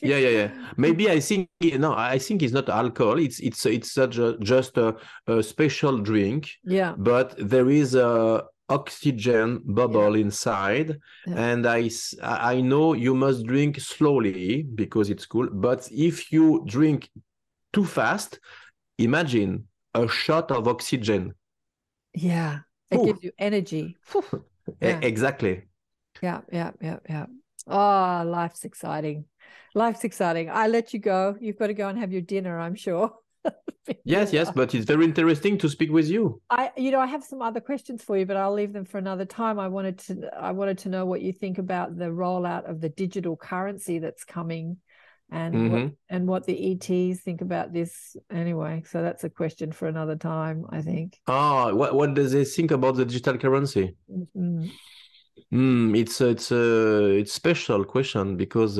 Yeah, yeah, yeah. Maybe I think I think it's not alcohol. It's just a special drink. Yeah. But there is a oxygen bubble inside, and I know you must drink slowly because it's cool. But if you drink too fast, imagine a shot of oxygen. Yeah, it gives you energy. Yeah. Exactly. Yeah. Oh, life's exciting. Life's exciting. I let you go. You've got to go and have your dinner, I'm sure. Yes, but it's very interesting to speak with you. I have some other questions for you, but I'll leave them for another time. I wanted to know what you think about the rollout of the digital currency that's coming, and what the ETs think about this. Anyway, so that's a question for another time, I think. What does they think about the digital currency? It's a special question because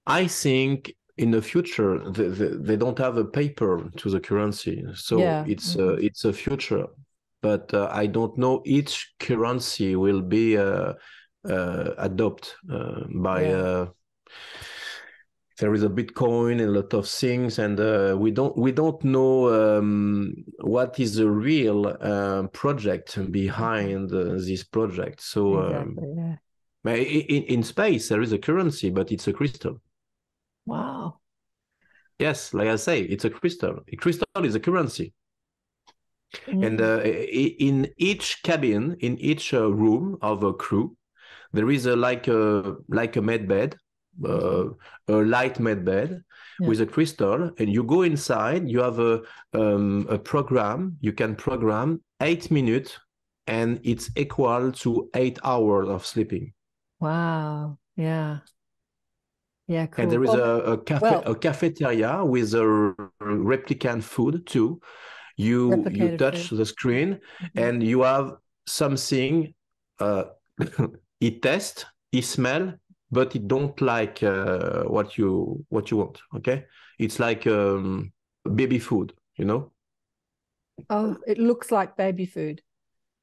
I think in the future they don't have a paper to the currency, so it's a future. But I don't know each currency will be adopted by. There is a Bitcoin and a lot of things, and we don't know what is the real project behind this project. So in space there is a currency, but it's a crystal. Wow. Yes, like I say, it's a crystal. A crystal is a currency. And in each cabin, in each room of a crew, there is like a med bed. A light med bed with a crystal, and you go inside. You have a program. You can program 8 minutes, and it's equal to 8 hours of sleeping. Wow! Yeah, cool. And there is a cafeteria with a replicant food too. You touch the screen, and you have something. It tests, it smell, but it don't like what you want. Okay, it's like baby food, you know. Oh, it looks like baby food.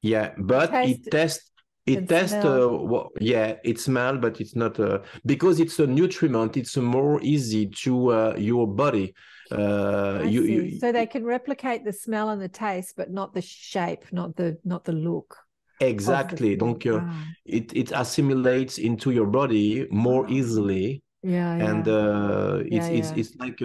Yeah, but it tests. It smell, but it's not because it's a nutriment. It's more easy to your body. So they can replicate the smell and the taste, but not the shape, not the look. Exactly. Donc, it assimilates into your body more easily. And it's like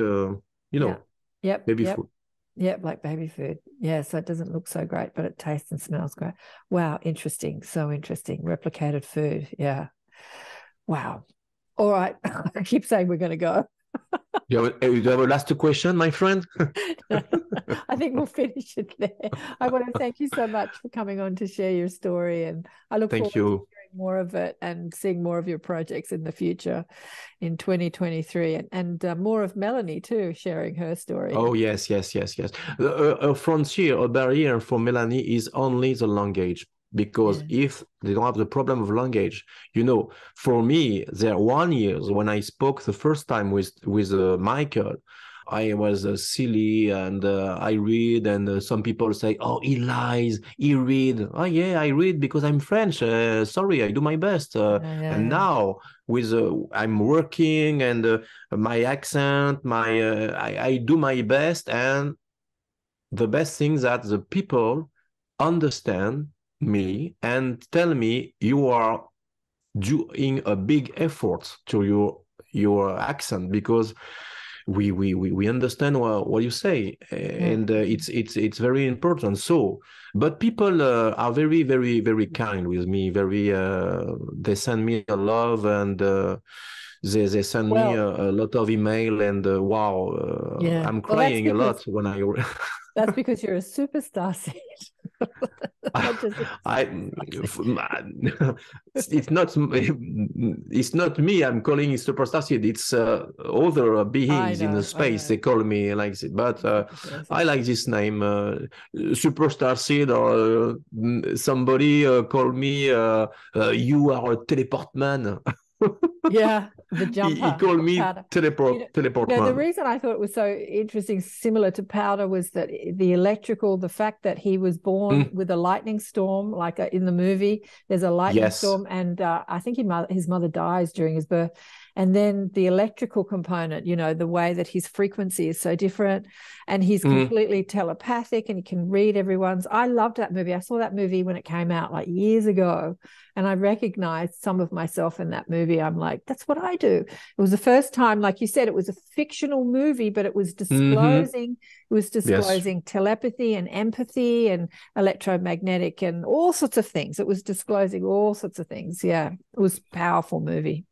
baby food. Yeah, like baby food. Yeah, so it doesn't look so great, but it tastes and smells great. Wow, interesting. So interesting. Replicated food. Yeah. Wow. All right. I keep saying we're going to go. You have a last question, my friend? No, I think we'll finish it there. I want to thank you so much for coming on to share your story, and I look forward to hearing more of it and seeing more of your projects in the future in 2023, and more of Melanie too, sharing her story. Oh, yes. A frontier, a barrier for Melanie is only the language. Because if they don't have the problem of language, for me, there 1 year when I spoke the first time with Michael, I was silly, and I read, and some people say, "Oh, he lies, he read." Oh, yeah, I read because I'm French. Sorry, I do my best. Now with I'm working, and my accent, I do my best, and the best thing that the people understand me and tell me you are doing a big effort to your accent, because we understand what you say, and it's very important. So, but people are very, very, very kind with me. Very, they send me a love, and they send me a lot of email, and wow, I'm crying a lot when I. That's because you're a superstar seed. It's not me. I'm calling it superstar seed. It's other beings in the space. They call me like this, but I like this name, superstar seed. Or somebody call me, you are a teleport man. Yeah, the jumper. He called me teleport man. The reason I thought it was so interesting, similar to Powder, was that the fact that he was born with a lightning storm, like in the movie, there's a lightning storm, and I think his mother dies during his birth. And then the electrical component, the way that his frequency is so different, and he's completely telepathic, and he can read everyone's. I loved that movie. I saw that movie when it came out like years ago, and I recognized some of myself in that movie. I'm like, that's what I do. It was the first time, like you said, it was a fictional movie, but it was disclosing, telepathy and empathy and electromagnetic and all sorts of things. It was disclosing all sorts of things. Yeah, it was a powerful movie.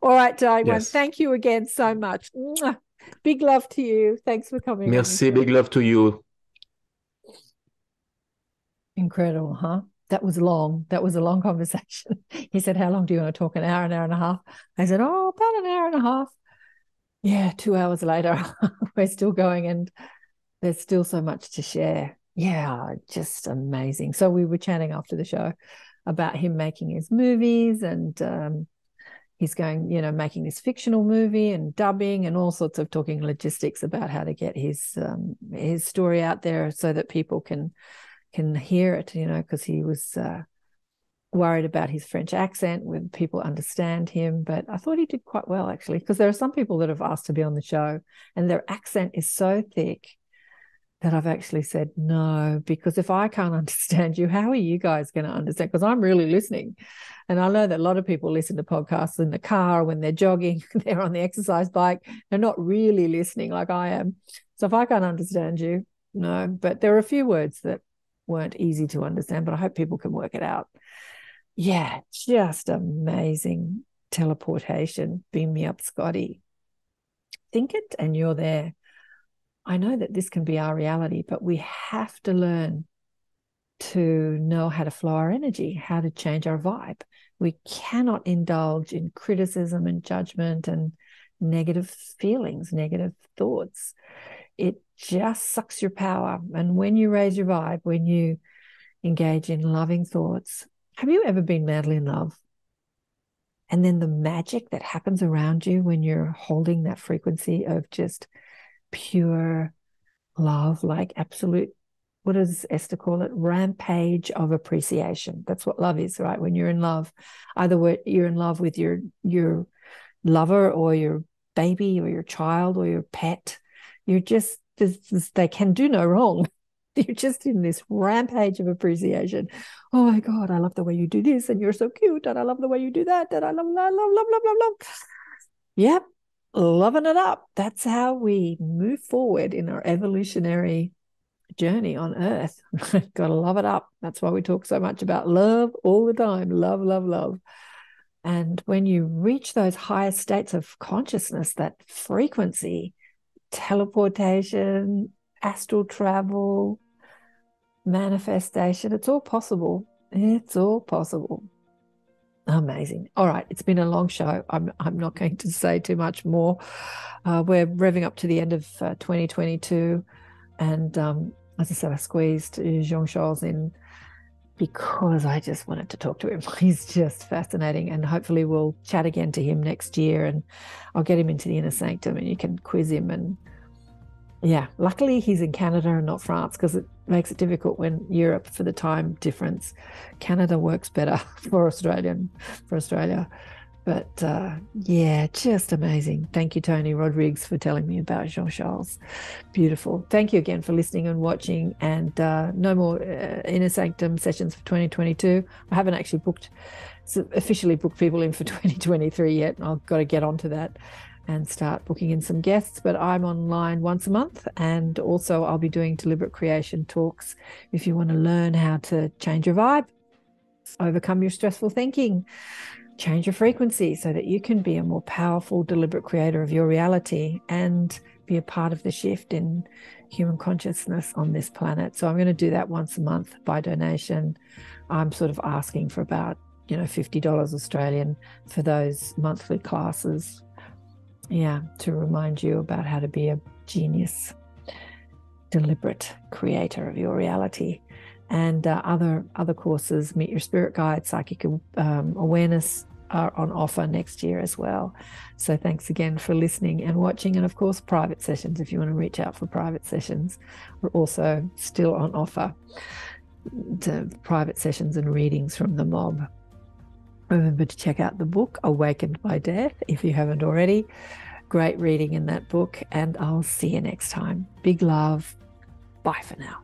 All right, Taiwan, thank you again so much. Mwah. Big love to you. Thanks for coming. Merci, big love to you. Incredible, huh? That was long. That was a long conversation. He said, how long do you want to talk? An hour and a half? I said, about an hour and a half. Yeah, 2 hours later, we're still going, and there's still so much to share. Yeah, just amazing. So we were chatting after the show about him making his movies, and he's going, making this fictional movie and dubbing and all sorts of talking logistics about how to get his story out there so that people can hear it, because he was worried about his French accent, when people understand him. But I thought he did quite well, actually, because there are some people that have asked to be on the show and their accent is so thick that I've actually said no, because if I can't understand you, how are you guys going to understand? Because I'm really listening. And I know that a lot of people listen to podcasts in the car, when they're jogging, they're on the exercise bike, they're not really listening like I am. So if I can't understand you, no. But there are a few words that weren't easy to understand, but I hope people can work it out. Yeah, just amazing teleportation. Beam me up, Scotty. Think it and you're there. I know that this can be our reality, but we have to learn to know how to flow our energy, how to change our vibe. We cannot indulge in criticism and judgment and negative feelings, negative thoughts. It just sucks your power. And when you raise your vibe, when you engage in loving thoughts, have you ever been madly in love? And then the magic that happens around you when you're holding that frequency of just pure love, like absolute, what does Esther call it? Rampage of appreciation. That's what love is, right? When you're in love, either you're in love with your lover or your baby or your child or your pet, you're just, they can do no wrong. You're just in this rampage of appreciation. Oh my God, I love the way you do this, and you're so cute, and I love the way you do that, and I love. Yep. Loving it up. That's how we move forward in our evolutionary journey on Earth. Got to love it up. That's why we talk so much about love all the time. Love, love, love. And when you reach those higher states of consciousness, that frequency, teleportation, astral travel, manifestation, it's all possible. It's all possible. Amazing. All right, it's been a long show. I'm not going to say too much more. We're revving up to the end of 2022, and as I said, I squeezed Jean-Charles in because I just wanted to talk to him. He's just fascinating, and hopefully we'll chat again to him next year, and I'll get him into the inner sanctum and you can quiz him. And yeah, luckily he's in Canada and not France, because it makes it difficult when Europe, for the time difference. Canada works better for Australia. But yeah, just amazing. Thank you, Tony Rodriguez, for telling me about Jean-Charles. Beautiful. Thank you again for listening and watching. And no more Inner Sanctum sessions for 2022. I haven't actually officially booked people in for 2023 yet. I've got to get onto that. and start booking in some guests. But I'm online once a month, and also I'll be doing deliberate creation talks if you want to learn how to change your vibe, overcome your stressful thinking, change your frequency so that you can be a more powerful, deliberate creator of your reality and be a part of the shift in human consciousness on this planet. So I'm going to do that once a month by donation. I'm sort of asking for about, $50 Australian for those monthly classes. Yeah, to remind you about how to be a genius, deliberate creator of your reality. And other courses, Meet Your Spirit Guide, Psychic Awareness, are on offer next year as well. So thanks again for listening and watching. And of course, private sessions, if you want to reach out for private sessions, are also still on offer. The private sessions and readings from the mob. Remember to check out the book, Awakened by Death, if you haven't already. Great reading in that book. And I'll see you next time. Big love. Bye for now.